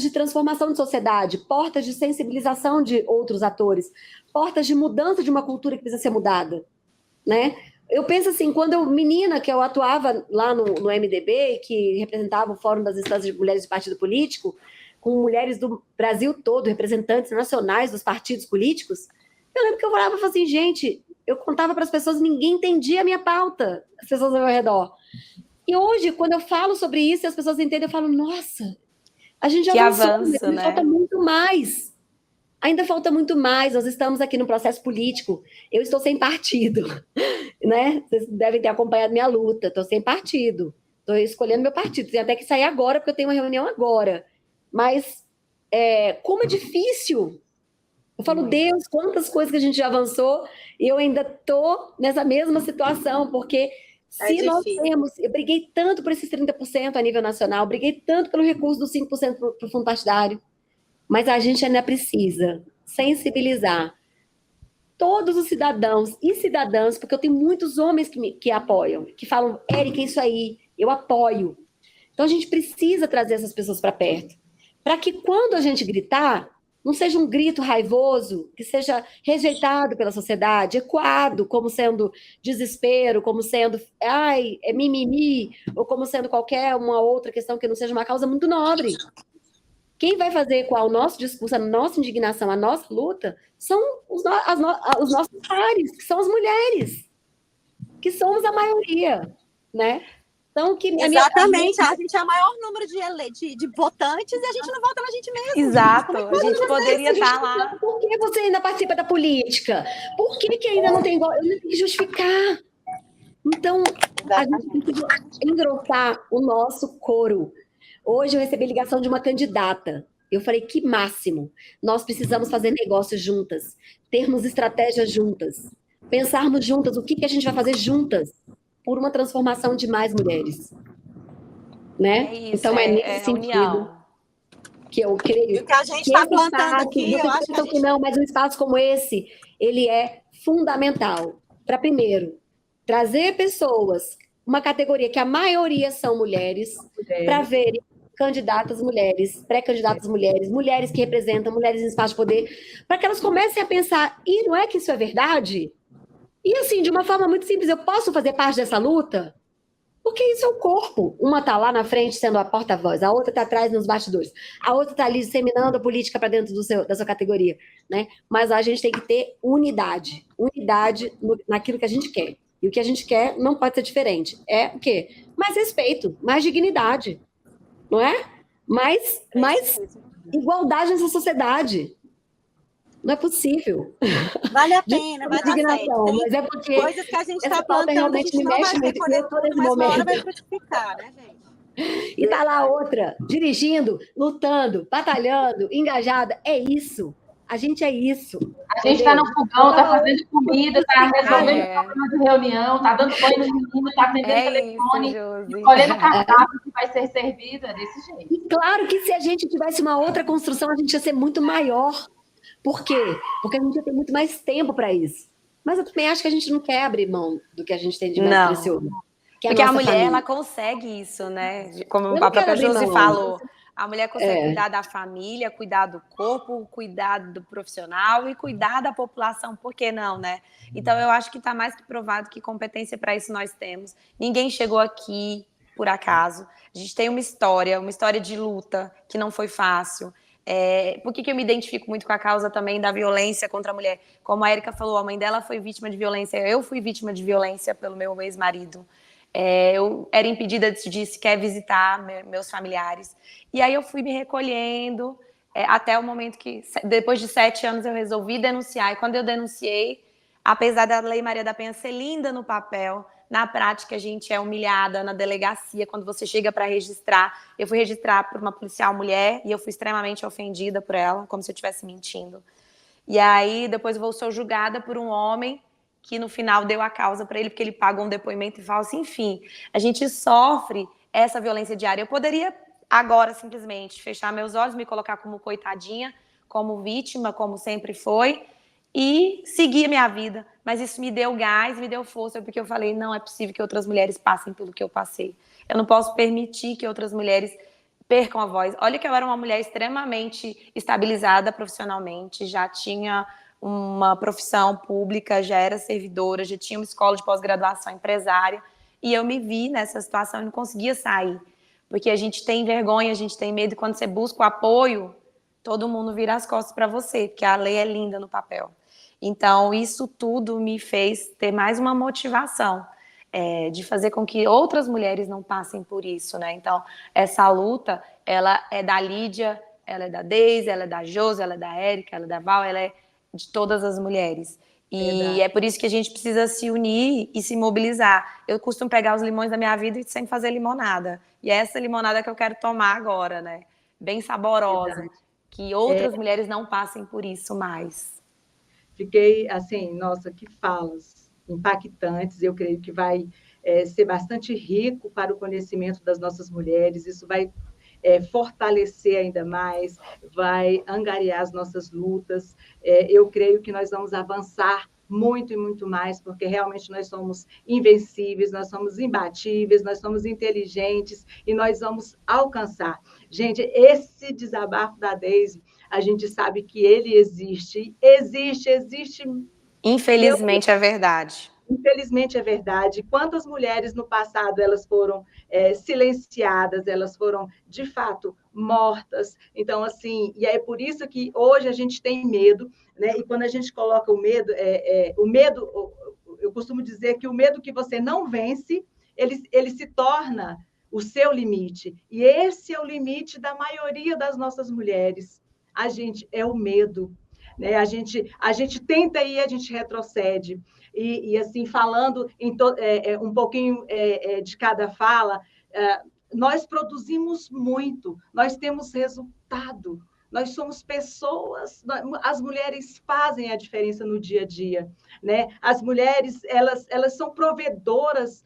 de transformação de sociedade, portas de sensibilização de outros atores, portas de mudança de uma cultura que precisa ser mudada, né? Eu penso assim, quando que eu atuava lá no MDB, que representava o Fórum das Instâncias de Mulheres de Partido Político, com mulheres do Brasil todo, representantes nacionais dos partidos políticos, eu lembro que eu falava assim: gente, eu contava para as pessoas, ninguém entendia a minha pauta, as pessoas ao meu redor. E hoje, quando eu falo sobre isso e as pessoas entendem, eu falo: nossa, a gente já avançou, né? Falta muito mais. Ainda falta muito mais. Nós estamos aqui no processo político. Eu estou sem partido, né? Vocês devem ter acompanhado minha luta. Estou sem partido. Estou escolhendo meu partido. Tem até que sair agora, porque eu tenho uma reunião agora. Mas como é difícil. Eu falo: Deus, quantas coisas que a gente já avançou e eu ainda estou nessa mesma situação, porque se nós temos... Eu briguei tanto por esses 30% a nível nacional, briguei tanto pelo recurso dos 5% para o fundo partidário, mas a gente ainda precisa sensibilizar todos os cidadãos e cidadãs, porque eu tenho muitos homens que apoiam, que falam, Érica, isso aí, eu apoio. Então, a gente precisa trazer essas pessoas para perto, para que quando a gente gritar, não seja um grito raivoso, que seja rejeitado pela sociedade, ecoado, como sendo desespero, como sendo, ai, é mimimi, ou como sendo qualquer uma outra questão que não seja uma causa muito nobre. Quem vai fazer ecoar o nosso discurso, a nossa indignação, a nossa luta, são os nossos pares, que são as mulheres, que somos a maioria, né? Então, Exatamente, a gente é o maior número de votantes e a gente não vota na gente mesmo. Exato, a gente poderia estar lá. Por que você ainda participa da política? Por que ainda não tem igual? Eu não tenho que justificar. Então, a gente precisa engrossar o nosso coro. Hoje eu recebi ligação de uma candidata. Eu falei, que máximo. Nós precisamos fazer negócios juntas, termos estratégias juntas, pensarmos juntas o que a gente vai fazer juntas por uma transformação de mais mulheres. Né? É isso, então, nesse sentido união. Que eu creio. E o que a gente está plantando aqui, eu acho que não, mas um espaço como esse, ele é fundamental para, primeiro, trazer pessoas, uma categoria que a maioria são mulheres, para verem candidatas mulheres, pré-candidatas mulheres, mulheres que representam, mulheres em espaço de poder, para que elas comecem a pensar, e não é que isso é verdade? E assim, de uma forma muito simples, eu posso fazer parte dessa luta? Porque isso é o corpo. Uma está lá na frente sendo a porta-voz, a outra está atrás nos bastidores, a outra está ali disseminando a política para dentro da sua categoria. Né? Mas a gente tem que ter unidade naquilo que a gente quer. E o que a gente quer não pode ser diferente. É o quê? Mais respeito, mais dignidade, não é? Mais igualdade nessa sociedade. Não é possível. Vale a pena, vai dar certo. Mas é porque coisas que a gente está plantando, a gente não vai ver colher tudo, mas uma hora vai frutificar, né, gente? E tá lá a outra, dirigindo, lutando, batalhando, engajada. É isso. A gente é isso. A gente está no fogão, está fazendo comida, está resolvendo problema de reunião, está dando banho no menino, está atendendo o telefone, escolhendo o cardápio que vai ser servido, é desse jeito. E claro que se a gente tivesse uma outra construção, a gente ia ser muito maior. Por quê? Porque a gente ia ter muito mais tempo para isso. Mas eu também acho que a gente não quer abrir mão do que a gente tem de mais precioso. Porque a mulher, ela consegue isso, né? Como a própria Josi falou. A mulher consegue cuidar da família, cuidar do corpo, cuidar do profissional e cuidar da população. Por que não, né? Então, eu acho que está mais que provado que competência para isso nós temos. Ninguém chegou aqui por acaso. A gente tem uma história de luta que não foi fácil. Por que eu me identifico muito com a causa também da violência contra a mulher? Como a Érica falou, a mãe dela foi vítima de violência, eu fui vítima de violência pelo meu ex-marido. Eu era impedida de sequer visitar meus familiares. E aí eu fui me recolhendo até o momento que, depois de 7 anos, eu resolvi denunciar. E quando eu denunciei, apesar da Lei Maria da Penha ser linda no papel, na prática a gente é humilhada na delegacia quando você chega para registrar. Eu fui registrar por uma policial mulher e eu fui extremamente ofendida por ela, como se eu estivesse mentindo. E aí depois eu sou julgada por um homem que no final deu a causa para ele, porque ele pagou um depoimento falso. Enfim, a gente sofre essa violência diária. Eu poderia agora simplesmente fechar meus olhos, me colocar como coitadinha, como vítima, como sempre foi, e seguir a minha vida. Mas isso me deu gás, me deu força, porque eu falei, não é possível que outras mulheres passem pelo que eu passei. Eu não posso permitir que outras mulheres percam a voz. Olha que eu era uma mulher extremamente estabilizada profissionalmente, já tinha uma profissão pública, já era servidora, já tinha uma escola de pós-graduação empresária, e eu me vi nessa situação e não conseguia sair. Porque a gente tem vergonha, a gente tem medo, e quando você busca o apoio, todo mundo vira as costas para você, porque a lei é linda no papel. Então, isso tudo me fez ter mais uma motivação de fazer com que outras mulheres não passem por isso, né? Então, essa luta, ela é da Lídia, ela é da Deise, ela é da Josi, ela é da Érica, ela é da Val, ela é de todas as mulheres. E é por isso que a gente precisa se unir e se mobilizar. Eu costumo pegar os limões da minha vida e sempre fazer limonada. E é essa limonada que eu quero tomar agora, né? Bem saborosa. Verdade. Que outras mulheres não passem por isso mais. Fiquei, assim, nossa, que falas impactantes. Eu creio que vai ser bastante rico para o conhecimento das nossas mulheres. Isso vai fortalecer ainda mais, vai angariar as nossas lutas. Eu creio que nós vamos avançar muito e muito mais, porque realmente nós somos invencíveis, nós somos imbatíveis, nós somos inteligentes e nós vamos alcançar. Gente, esse desabafo da Deise, a gente sabe que ele existe. Infelizmente é verdade. Infelizmente é verdade. Quantas mulheres no passado elas foram silenciadas, elas foram, de fato, mortas. Então, assim, e é por isso que hoje a gente tem medo, né? E quando a gente coloca o medo, eu costumo dizer que o medo que você não vence, ele se torna o seu limite. E esse é o limite da maioria das nossas mulheres. A gente é o medo, né? A gente tenta ir, a gente retrocede. E assim, falando um pouquinho de cada fala, nós produzimos muito, nós temos resultado, nós somos pessoas, as mulheres fazem a diferença no dia a dia, né? As mulheres, elas são provedoras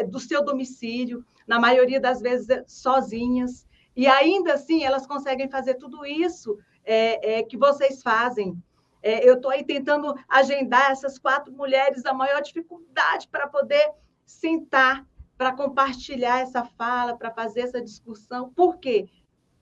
do seu domicílio, na maioria das vezes sozinhas, e ainda assim elas conseguem fazer tudo isso que vocês fazem. Eu estou aí tentando agendar essas 4 mulheres, a maior dificuldade para poder sentar, para compartilhar essa fala, para fazer essa discussão. Por quê?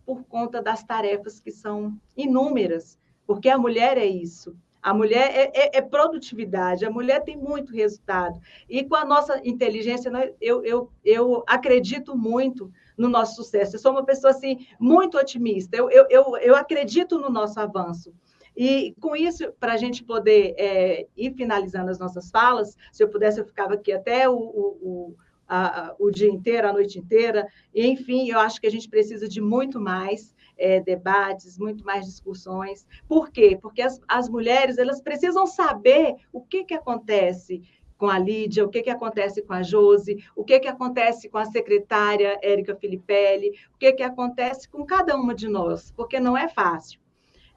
Por conta das tarefas que são inúmeras, porque a mulher é isso. A mulher é produtividade, a mulher tem muito resultado. E com a nossa inteligência, eu acredito muito no nosso sucesso. Eu sou uma pessoa assim, muito otimista, eu acredito no nosso avanço. E com isso, para a gente poder ir finalizando as nossas falas, se eu pudesse, eu ficava aqui até o dia inteiro, a noite inteira. E, enfim, eu acho que a gente precisa de muito mais debates, muito mais discussões. Por quê? Porque as mulheres elas precisam saber o que acontece com a Lídia, o que acontece com a Josi, o que acontece com a secretária Érica Filipelli, o que acontece com cada uma de nós, porque não é fácil.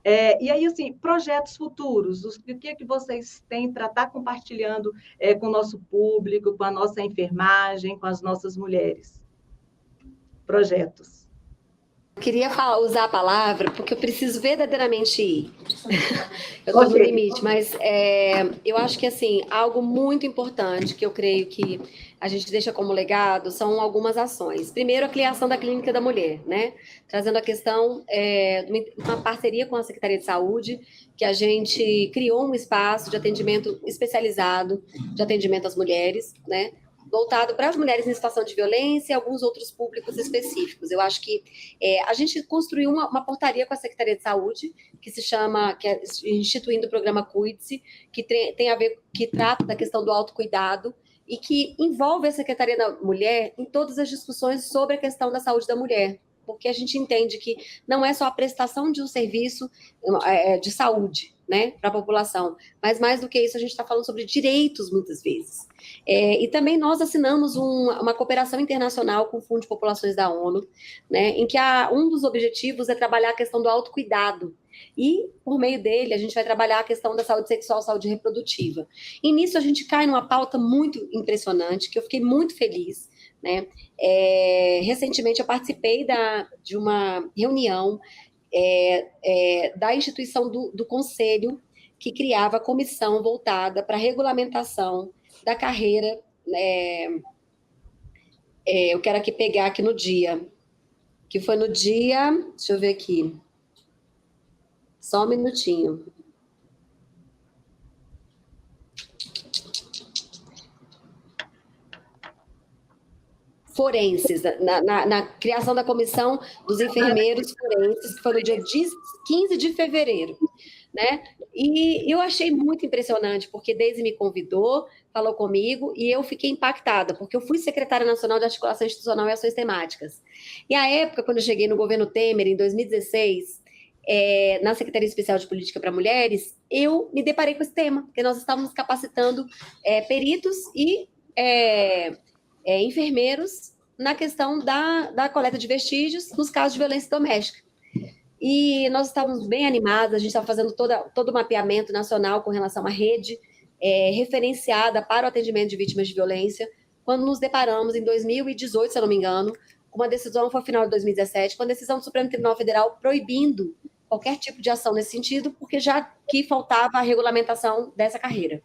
E aí, assim, projetos futuros, o que vocês têm para estar compartilhando com o nosso público, com a nossa enfermagem, com as nossas mulheres? Projetos. Eu queria usar a palavra, porque eu preciso verdadeiramente ir. Eu estou no limite, mas eu acho que, assim, algo muito importante que eu creio que a gente deixa como legado são algumas ações. Primeiro, a criação da Clínica da Mulher, né? Trazendo a questão de uma parceria com a Secretaria de Saúde, que a gente criou um espaço de atendimento especializado, de atendimento às mulheres, né? Voltado para as mulheres em situação de violência e alguns outros públicos específicos. Eu acho que a gente construiu uma portaria com a Secretaria de Saúde, que é instituindo o programa Cuide-se, que tem a ver, que trata da questão do autocuidado e que envolve a Secretaria da Mulher em todas as discussões sobre a questão da saúde da mulher, porque a gente entende que não é só a prestação de um serviço de saúde, né, para a população, mas mais do que isso, a gente está falando sobre direitos, muitas vezes. E também nós assinamos uma cooperação internacional com o Fundo de Populações da ONU, né, em que um dos objetivos é trabalhar a questão do autocuidado, e, por meio dele, a gente vai trabalhar a questão da saúde sexual, saúde reprodutiva. E nisso a gente cai numa pauta muito impressionante, que eu fiquei muito feliz, né? Recentemente eu participei de uma reunião da instituição do Conselho, que criava a comissão voltada para a regulamentação da carreira. Eu quero aqui pegar aqui no dia, que foi no dia, deixa eu ver aqui, só um minutinho. Forenses, na criação da comissão dos enfermeiros forenses, que foi no dia 15 de fevereiro, né? E eu achei muito impressionante, porque Deise me convidou, falou comigo, e eu fiquei impactada, porque eu fui secretária nacional de Articulação Institucional e Ações Temáticas. E à época, quando eu cheguei no governo Temer, em 2016, na Secretaria Especial de Política para Mulheres, eu me deparei com esse tema, porque nós estávamos capacitando peritos e enfermeiros na questão da coleta de vestígios nos casos de violência doméstica. E nós estávamos bem animados, a gente estava fazendo todo o mapeamento nacional com relação à rede referenciada para o atendimento de vítimas de violência, quando nos deparamos, em 2018, se eu não me engano, com uma decisão, foi no final de 2017, com a decisão do Supremo Tribunal Federal proibindo qualquer tipo de ação nesse sentido, porque já que faltava a regulamentação dessa carreira.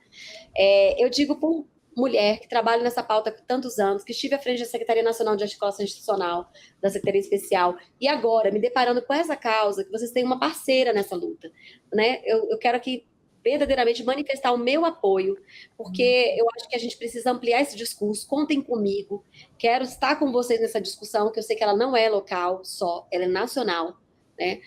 Eu digo por mulher que trabalha nessa pauta há tantos anos, que estive à frente da Secretaria Nacional de Articulação Institucional, da Secretaria Especial, e agora, me deparando com essa causa, que vocês têm uma parceira nessa luta, né? Eu quero aqui verdadeiramente manifestar o meu apoio, porque eu acho que a gente precisa ampliar esse discurso. Contem comigo, quero estar com vocês nessa discussão, que eu sei que ela não é local só, ela é nacional, né?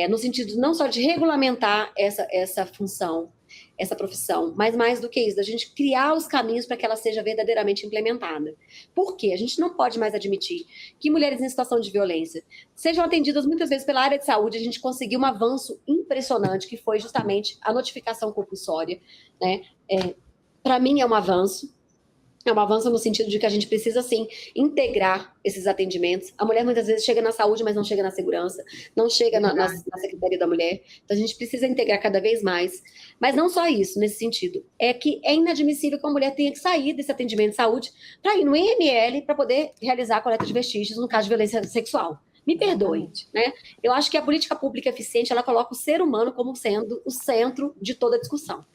No sentido não só de regulamentar essa função, essa profissão, mas mais do que isso, da gente criar os caminhos para que ela seja verdadeiramente implementada. Por quê? A gente não pode mais admitir que mulheres em situação de violência sejam atendidas muitas vezes pela área de saúde. A gente conseguiu um avanço impressionante, que foi justamente a notificação compulsória, né? Para mim é um avanço no sentido de que a gente precisa, sim, integrar esses atendimentos. A mulher muitas vezes chega na saúde, mas não chega na segurança, não chega na Secretaria da Mulher. Então, a gente precisa integrar cada vez mais. Mas não só isso, nesse sentido. É que é inadmissível que a mulher tenha que sair desse atendimento de saúde para ir no IML para poder realizar a coleta de vestígios no caso de violência sexual. Me perdoe, né? Eu acho que a política pública eficiente, ela coloca o ser humano como sendo o centro de toda a discussão.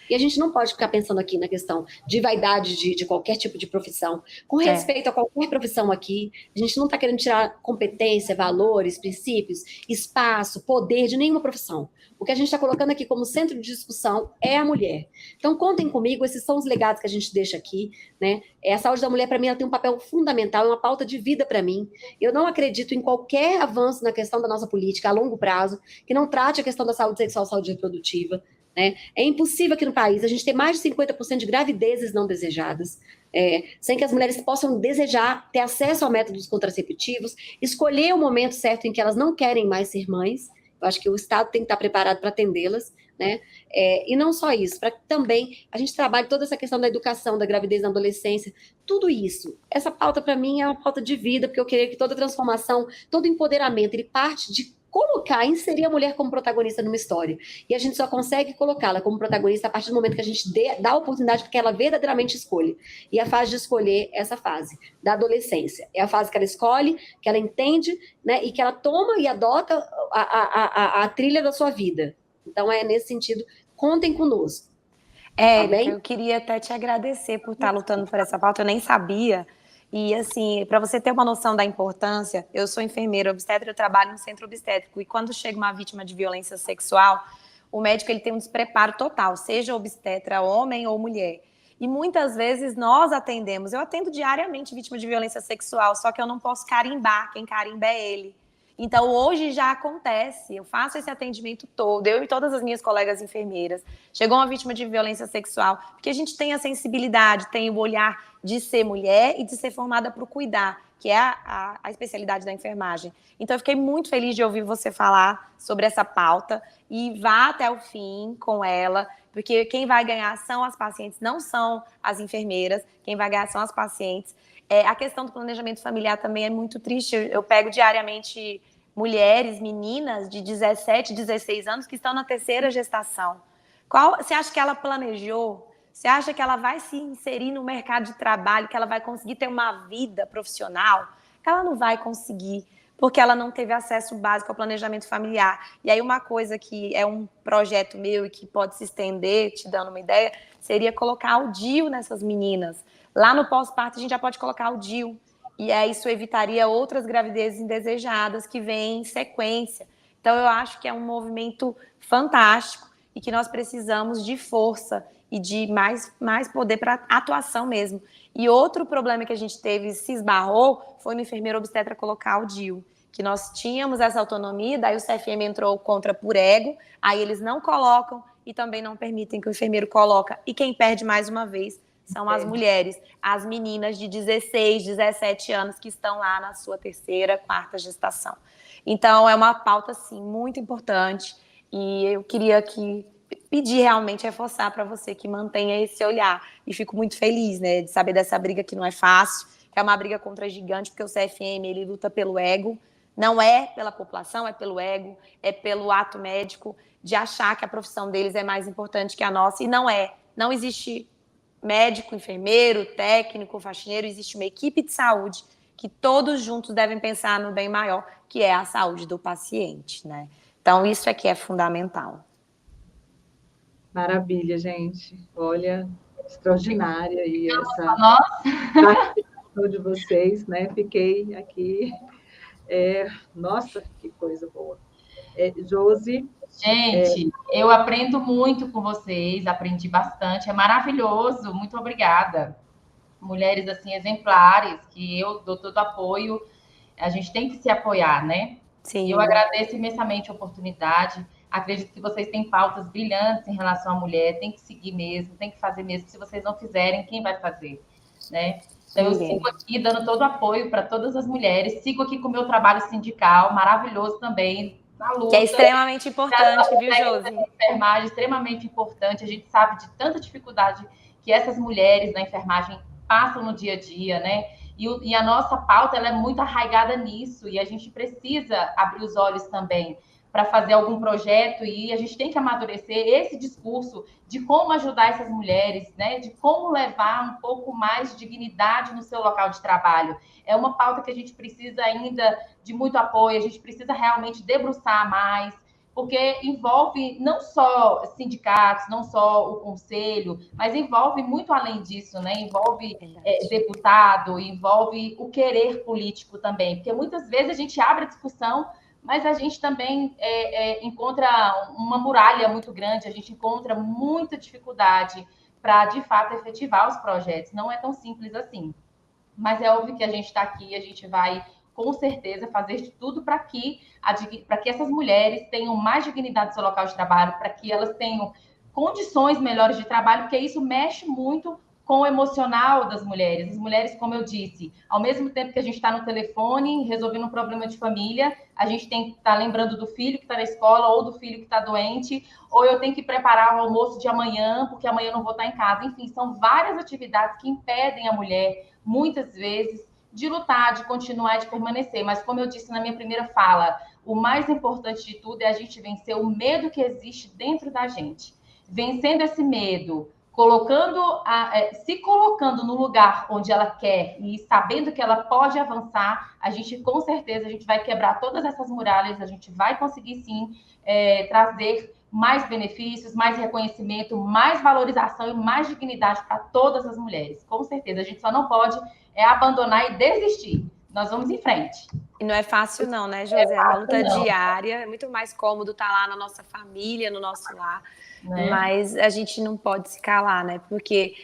E a gente não pode ficar pensando aqui na questão de vaidade de qualquer tipo de profissão. Com respeito a qualquer profissão aqui, a gente não está querendo tirar competência, valores, princípios, espaço, poder de nenhuma profissão. O que a gente está colocando aqui como centro de discussão é a mulher. Então, contem comigo, esses são os legados que a gente deixa aqui, né? A saúde da mulher, para mim, ela tem um papel fundamental, é uma pauta de vida para mim. Eu não acredito em qualquer avanço na questão da nossa política a longo prazo que não trate a questão da saúde sexual e saúde reprodutiva. Né? É impossível aqui no país a gente ter mais de 50% de gravidezes não desejadas, sem que as mulheres possam desejar ter acesso a métodos contraceptivos, escolher o momento certo em que elas não querem mais ser mães. Eu acho que o Estado tem que estar preparado para atendê-las, né? E não só isso, para que também a gente trabalhe toda essa questão da educação, da gravidez na adolescência, tudo isso. Essa pauta, para mim, é uma pauta de vida, porque eu queria que toda transformação, todo empoderamento, ele parte de inserir a mulher como protagonista numa história. E a gente só consegue colocá-la como protagonista a partir do momento que a gente dá a oportunidade para que ela verdadeiramente escolha. E a fase de escolher é essa fase da adolescência. É a fase que ela escolhe, que ela entende, né, e que ela toma e adota a trilha da sua vida. Então, nesse sentido, contem conosco. Érica, eu queria até te agradecer por estar lutando por essa pauta, eu nem sabia. E, assim, para você ter uma noção da importância, eu sou enfermeira obstetra, eu trabalho no centro obstétrico, e quando chega uma vítima de violência sexual, o médico ele tem um despreparo total, seja obstetra, homem ou mulher. E muitas vezes nós atendemos, eu atendo diariamente vítima de violência sexual, só que eu não posso carimbar, quem carimba é ele. Então, hoje já acontece, eu faço esse atendimento todo, eu e todas as minhas colegas enfermeiras. Chegou uma vítima de violência sexual, porque a gente tem a sensibilidade, tem o olhar de ser mulher e de ser formada para o cuidar, que é a especialidade da enfermagem. Então, eu fiquei muito feliz de ouvir você falar sobre essa pauta e vá até o fim com ela, porque quem vai ganhar são as pacientes, não são as enfermeiras, quem vai ganhar são as pacientes. A questão do planejamento familiar também é muito triste, eu pego diariamente mulheres, meninas de 17, 16 anos que estão na terceira gestação. Você acha que ela planejou? Você acha que ela vai se inserir no mercado de trabalho, que ela vai conseguir ter uma vida profissional? Ela não vai conseguir, porque ela não teve acesso básico ao planejamento familiar. E aí uma coisa que é um projeto meu e que pode se estender, te dando uma ideia, seria colocar o DIU nessas meninas. Lá no pós-parto a gente já pode colocar o DIU. E aí isso evitaria outras gravidezes indesejadas que vêm em sequência. Então eu acho que é um movimento fantástico e que nós precisamos de força e de mais poder para atuação mesmo. E outro problema que a gente teve, se esbarrou, foi no enfermeiro obstetra colocar o DIU, que nós tínhamos essa autonomia, daí o CFM entrou contra por ego, aí eles não colocam e também não permitem que o enfermeiro coloque. E quem perde mais uma vez são as mulheres, as meninas de 16, 17 anos que estão lá na sua terceira, quarta gestação. Então, é uma pauta, sim, muito importante e eu queria pedir realmente, reforçar para você que mantenha esse olhar. E fico muito feliz, né, de saber dessa briga que não é fácil, que é uma briga contra gigante, porque o CFM, ele luta pelo ego, não é pela população, é pelo ego, é pelo ato médico de achar que a profissão deles é mais importante que a nossa, e não é. Não existe médico, enfermeiro, técnico, faxineiro, existe uma equipe de saúde que todos juntos devem pensar no bem maior, que é a saúde do paciente, né? Então, isso aqui é fundamental. Maravilha, gente. Olha, extraordinária aí essa participação de vocês, né? Fiquei aqui. Nossa, que coisa boa. Josi. Gente, eu aprendo muito com vocês, aprendi bastante, é maravilhoso, muito obrigada. Mulheres, assim, exemplares, que eu dou todo apoio, a gente tem que se apoiar, né? Sim. E eu agradeço imensamente a oportunidade, acredito que vocês têm pautas brilhantes em relação à mulher, tem que seguir mesmo, tem que fazer mesmo, se vocês não fizerem, quem vai fazer, né? Então, eu sigo aqui dando todo o apoio para todas as mulheres, sigo aqui com o meu trabalho sindical, maravilhoso também, na luta. Que é extremamente importante, viu, Josi? Enfermagem, extremamente importante, a gente sabe de tanta dificuldade que essas mulheres na enfermagem passam no dia a dia, né? E a nossa pauta, ela é muito arraigada nisso, e a gente precisa abrir os olhos também para fazer algum projeto, e a gente tem que amadurecer esse discurso de como ajudar essas mulheres, né? De como levar um pouco mais de dignidade no seu local de trabalho. É uma pauta que a gente precisa ainda de muito apoio, a gente precisa realmente debruçar mais, porque envolve não só sindicatos, não só o conselho, mas envolve muito além disso, né? Envolve deputado, envolve o querer político também, porque muitas vezes a gente abre a discussão, mas a gente também encontra uma muralha muito grande, a gente encontra muita dificuldade para, de fato, efetivar os projetos. Não é tão simples assim. Mas é óbvio que a gente está aqui, a gente vai, com certeza, fazer de tudo para que essas mulheres tenham mais dignidade no seu local de trabalho, para que elas tenham condições melhores de trabalho, porque isso mexe muito com o emocional das mulheres. As mulheres, como eu disse, ao mesmo tempo que a gente está no telefone, resolvendo um problema de família, a gente tem que estar lembrando do filho que está na escola, ou do filho que está doente, ou eu tenho que preparar o almoço de amanhã, porque amanhã eu não vou estar em casa. Enfim, são várias atividades que impedem a mulher, muitas vezes, de lutar, de continuar, de permanecer. Mas, como eu disse na minha primeira fala, o mais importante de tudo é a gente vencer o medo que existe dentro da gente. Vencendo esse medo, se colocando no lugar onde ela quer e sabendo que ela pode avançar, a gente, com certeza, a gente vai quebrar todas essas muralhas, a gente vai conseguir, sim, trazer mais benefícios, mais reconhecimento, mais valorização e mais dignidade para todas as mulheres. Com certeza, a gente só não pode abandonar e desistir. Nós vamos em frente. E não é fácil não, né, José? É uma luta diária, é muito mais cômodo estar lá na nossa família, no nosso lar, mas a gente não pode se calar, né? Porque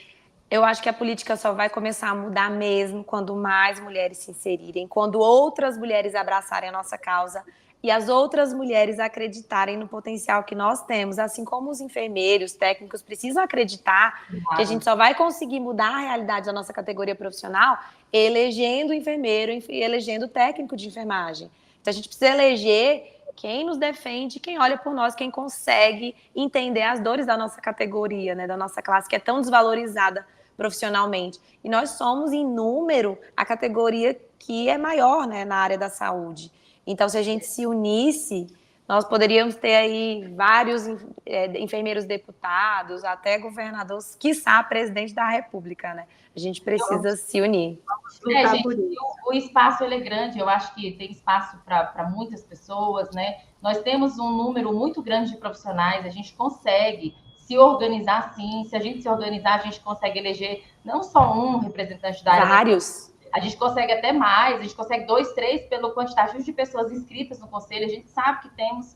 eu acho que a política só vai começar a mudar mesmo quando mais mulheres se inserirem, quando outras mulheres abraçarem a nossa causa e as outras mulheres acreditarem no potencial que nós temos, assim como os enfermeiros, técnicos precisam acreditar que a gente só vai conseguir mudar a realidade da nossa categoria profissional elegendo enfermeiro e elegendo técnico de enfermagem. Então a gente precisa eleger quem nos defende, quem olha por nós, quem consegue entender as dores da nossa categoria, né, da nossa classe, que é tão desvalorizada profissionalmente. E nós somos, em número, a categoria que é maior, né, na área da saúde. Então, se a gente se unisse, nós poderíamos ter aí vários enfermeiros deputados, até governadores, quiçá presidente da República, né? A gente precisa se unir. Gente, o espaço ele é grande, eu acho que tem espaço para muitas pessoas, né? Nós temos um número muito grande de profissionais, a gente consegue se organizar, sim. Se a gente se organizar, a gente consegue eleger não só um representante da área. Vários. A gente consegue até mais, a gente consegue 2, 3 pelo quantitativo de pessoas inscritas no conselho. A gente sabe que temos,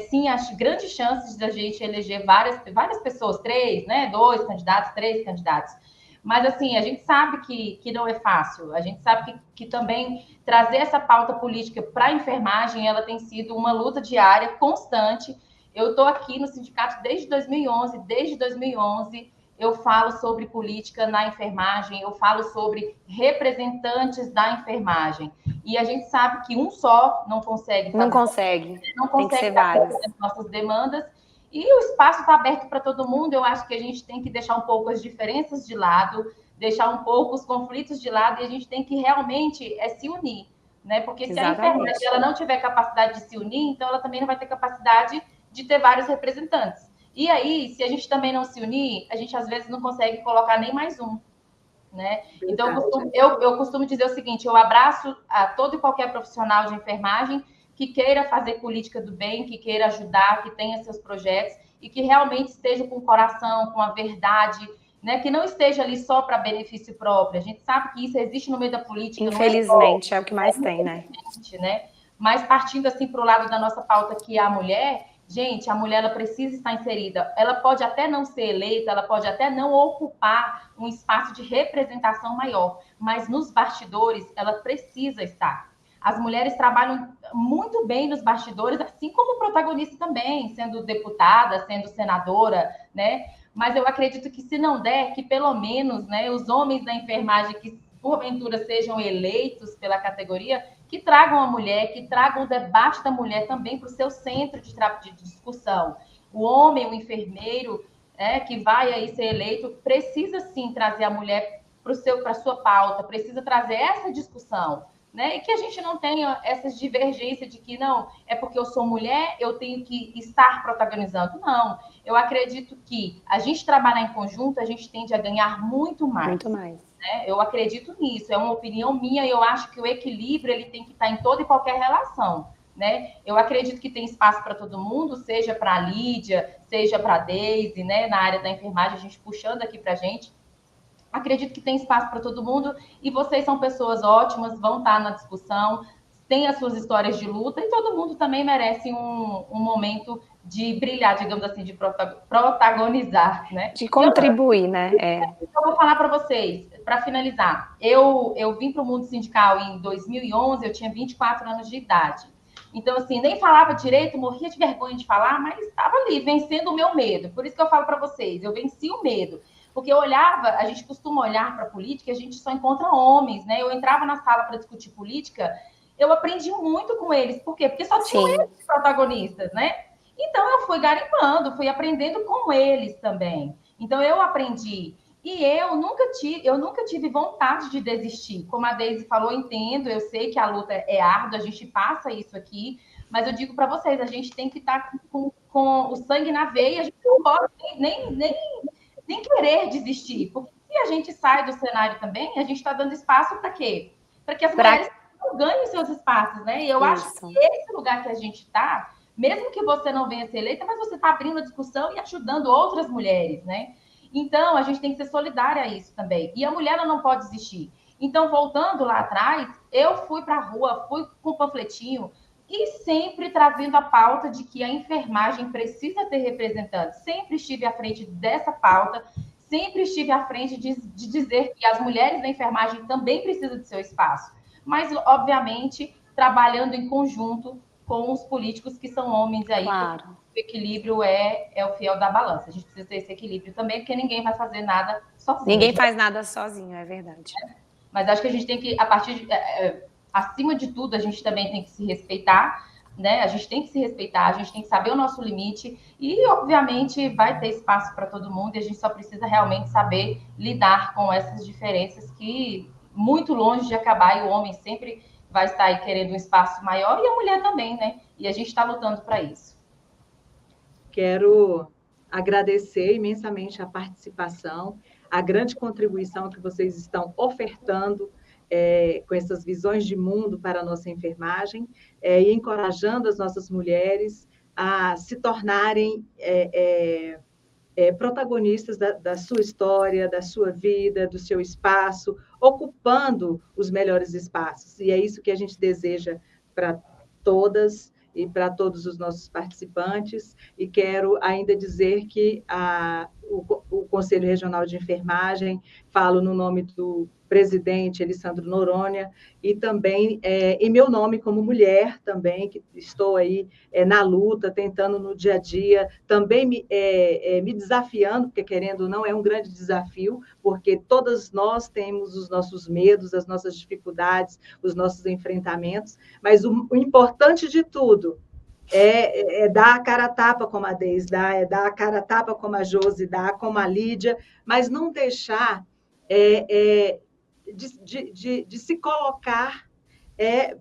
sim, as grandes chances da gente eleger várias pessoas, 3, né? 2 candidatos, 3 candidatos. Mas, assim, a gente sabe que não é fácil. A gente sabe que também trazer essa pauta política para a enfermagem, ela tem sido uma luta diária, constante. Eu estou aqui no sindicato desde 2011. Desde 2011, eu falo sobre política na enfermagem, eu falo sobre representantes da enfermagem. E a gente sabe que um só não consegue fazer. Não consegue. Tem que ser vários. As nossas demandas. E o espaço está aberto para todo mundo. Eu acho que a gente tem que deixar um pouco as diferenças de lado, deixar um pouco os conflitos de lado, e a gente tem que realmente se unir, né? Porque se a enfermagem ela não tiver capacidade de se unir, então ela também não vai ter capacidade de ter vários representantes. E aí, se a gente também não se unir, a gente às vezes não consegue colocar nem mais um, né? Então, eu costumo dizer o seguinte, eu abraço a todo e qualquer profissional de enfermagem que queira fazer política do bem, que queira ajudar, que tenha seus projetos e que realmente esteja com o coração, com a verdade, né? Que não esteja ali só para benefício próprio. A gente sabe que isso existe no meio da política. Infelizmente, é o que mais tem, né? Mas partindo assim para o lado da nossa pauta, que é a mulher, gente, a mulher ela precisa estar inserida. Ela pode até não ser eleita, ela pode até não ocupar um espaço de representação maior, mas nos bastidores ela precisa estar. As mulheres trabalham muito bem nos bastidores, assim como protagonista também, sendo deputada, sendo senadora, né? Mas eu acredito que se não der, que pelo menos, né, os homens da enfermagem que porventura sejam eleitos pela categoria, que tragam a mulher, que tragam o debate da mulher também para o seu centro de discussão. O homem, o enfermeiro, que vai aí ser eleito, precisa sim trazer a mulher para a sua pauta, precisa trazer essa discussão, né? E que a gente não tenha essas divergências de que não, é porque eu sou mulher, eu tenho que estar protagonizando. Não, eu acredito que a gente trabalhar em conjunto, a gente tende a ganhar muito mais. Muito mais. Né? Eu acredito nisso, é uma opinião minha, e eu acho que o equilíbrio ele tem que estar em toda e qualquer relação. Né? Eu acredito que tem espaço para todo mundo, seja para a Lídia, seja para a Deise, né? Na área da enfermagem, a gente puxando aqui para a gente. Acredito que tem espaço para todo mundo e vocês são pessoas ótimas, vão estar na discussão, têm as suas histórias de luta e todo mundo também merece um momento de brilhar, digamos assim, de protagonizar, né? De contribuir, né? Eu vou falar para vocês, para finalizar. Eu vim para o mundo sindical em 2011, eu tinha 24 anos de idade. Então, assim, nem falava direito, morria de vergonha de falar, mas estava ali, vencendo o meu medo. Por isso que eu falo para vocês, eu venci o medo. Porque eu olhava, a gente costuma olhar para a política, a gente só encontra homens, né? Eu entrava na sala para discutir política, eu aprendi muito com eles. Por quê? Porque só tinham eles protagonistas, né? Então, eu fui garimpando, fui aprendendo com eles também. Então, eu aprendi. E eu nunca tive vontade de desistir. Como a Deise falou, eu entendo, eu sei que a luta é árdua, a gente passa isso aqui, mas eu digo para vocês, a gente tem que estar com o sangue na veia, a gente não pode nem querer desistir, porque se a gente sai do cenário também, a gente está dando espaço para quê? Para que as mulheres ganhem seus espaços, né? E eu acho que esse lugar que a gente está, mesmo que você não venha ser eleita, mas você está abrindo a discussão e ajudando outras mulheres, né? Então, a gente tem que ser solidária a isso também. E a mulher ela não pode desistir. Então, voltando lá atrás, eu fui para a rua, fui com o panfletinho, e sempre trazendo a pauta de que a enfermagem precisa ter representantes. Sempre estive à frente dessa pauta, sempre estive à frente de dizer que as mulheres da enfermagem também precisam de seu espaço. Mas, obviamente, trabalhando em conjunto com os políticos que são homens aí. Claro. O equilíbrio é o fiel da balança. A gente precisa ter esse equilíbrio também, porque ninguém vai fazer nada sozinho. Ninguém faz nada sozinho, é verdade. Mas acho que a gente tem que, acima de tudo, a gente também tem que se respeitar, né? A gente tem que se respeitar, a gente tem que saber o nosso limite e, obviamente, vai ter espaço para todo mundo e a gente só precisa realmente saber lidar com essas diferenças que, muito longe de acabar, e o homem sempre vai estar aí querendo um espaço maior e a mulher também, né? E a gente está lutando para isso. Quero agradecer imensamente a participação, a grande contribuição que vocês estão ofertando com essas visões de mundo para a nossa enfermagem e encorajando as nossas mulheres a se tornarem protagonistas da sua história, da sua vida, do seu espaço, ocupando os melhores espaços. E é isso que a gente deseja para todas e para todos os nossos participantes. E quero ainda dizer que o Conselho Regional de Enfermagem, falo no nome do presidente Elisandro Noronha, e também em meu nome como mulher também, que estou aí na luta, tentando no dia a dia, também me desafiando, porque querendo ou não é um grande desafio, porque todas nós temos os nossos medos, as nossas dificuldades, os nossos enfrentamentos, mas o importante de tudo é dar a cara a tapa como a Deise dá, é dar a cara a tapa como a Josi dá, como a Lídia, mas não deixar de se colocar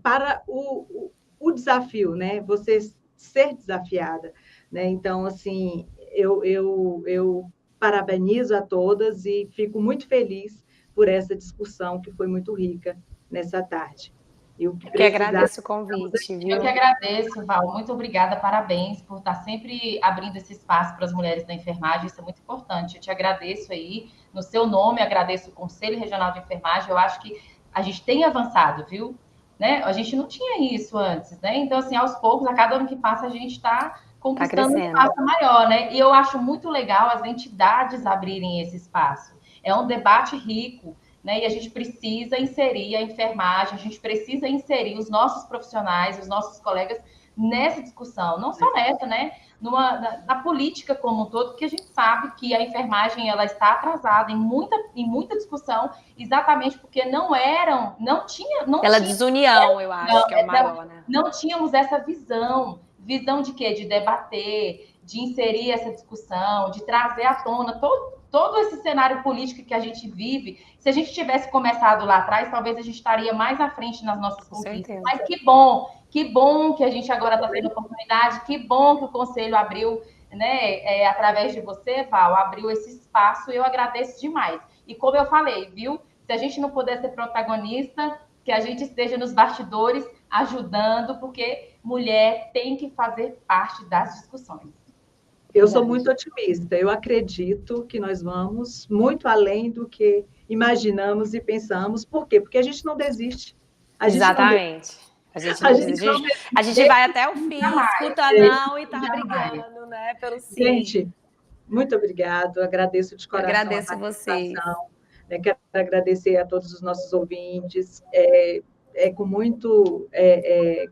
para o desafio, né? Você ser desafiada, né? Então, assim, eu parabenizo a todas e fico muito feliz por essa discussão que foi muito rica nessa tarde. Eu que agradeço o convite, viu? Eu que agradeço, Val. Muito obrigada, parabéns por estar sempre abrindo esse espaço para as mulheres da enfermagem, isso é muito importante. Eu te agradeço aí, no seu nome, agradeço o Conselho Regional de Enfermagem, eu acho que a gente tem avançado, viu? Né? A gente não tinha isso antes, né? Então, assim, aos poucos, a cada ano que passa, a gente está conquistando um espaço maior, né? E eu acho muito legal as entidades abrirem esse espaço. É um debate rico, né? E a gente precisa inserir a enfermagem, a gente precisa inserir os nossos profissionais, os nossos colegas nessa discussão, não só nessa, né? Na política como um todo, porque a gente sabe que a enfermagem ela está atrasada em muita discussão, exatamente porque não tinha desunião, eu acho que é o maior, né? Não tínhamos essa visão de quê? De debater, de inserir essa discussão, de trazer à tona todo esse cenário político que a gente vive. Se a gente tivesse começado lá atrás, talvez a gente estaria mais à frente nas nossas conquistas. Mas que bom que a gente agora está tendo oportunidade, que bom que o Conselho abriu, né, através de você, Val, abriu esse espaço, eu agradeço demais. E como eu falei, viu, se a gente não puder ser protagonista, que a gente esteja nos bastidores ajudando, porque mulher tem que fazer parte das discussões. Eu sou muito otimista, eu acredito que nós vamos muito além do que imaginamos e pensamos. Por quê? Porque a gente não desiste. Exatamente. A gente vai até o fim, escuta não e tá brigando, né, pelo sim. Gente, muito obrigado, agradeço de coração. Agradeço a vocês. Quero agradecer a todos os nossos ouvintes. É com muito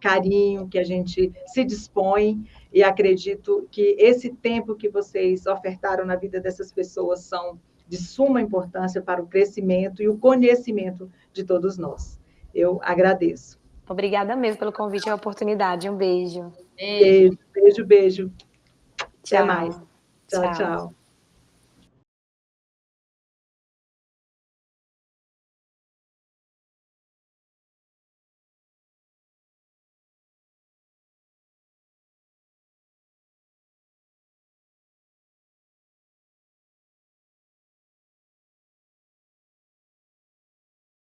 carinho que a gente se dispõe e acredito que esse tempo que vocês ofertaram na vida dessas pessoas são de suma importância para o crescimento e o conhecimento de todos nós. Eu agradeço. Obrigada mesmo pelo convite e a oportunidade. Um beijo. Beijo. Tchau. Até mais. Tchau.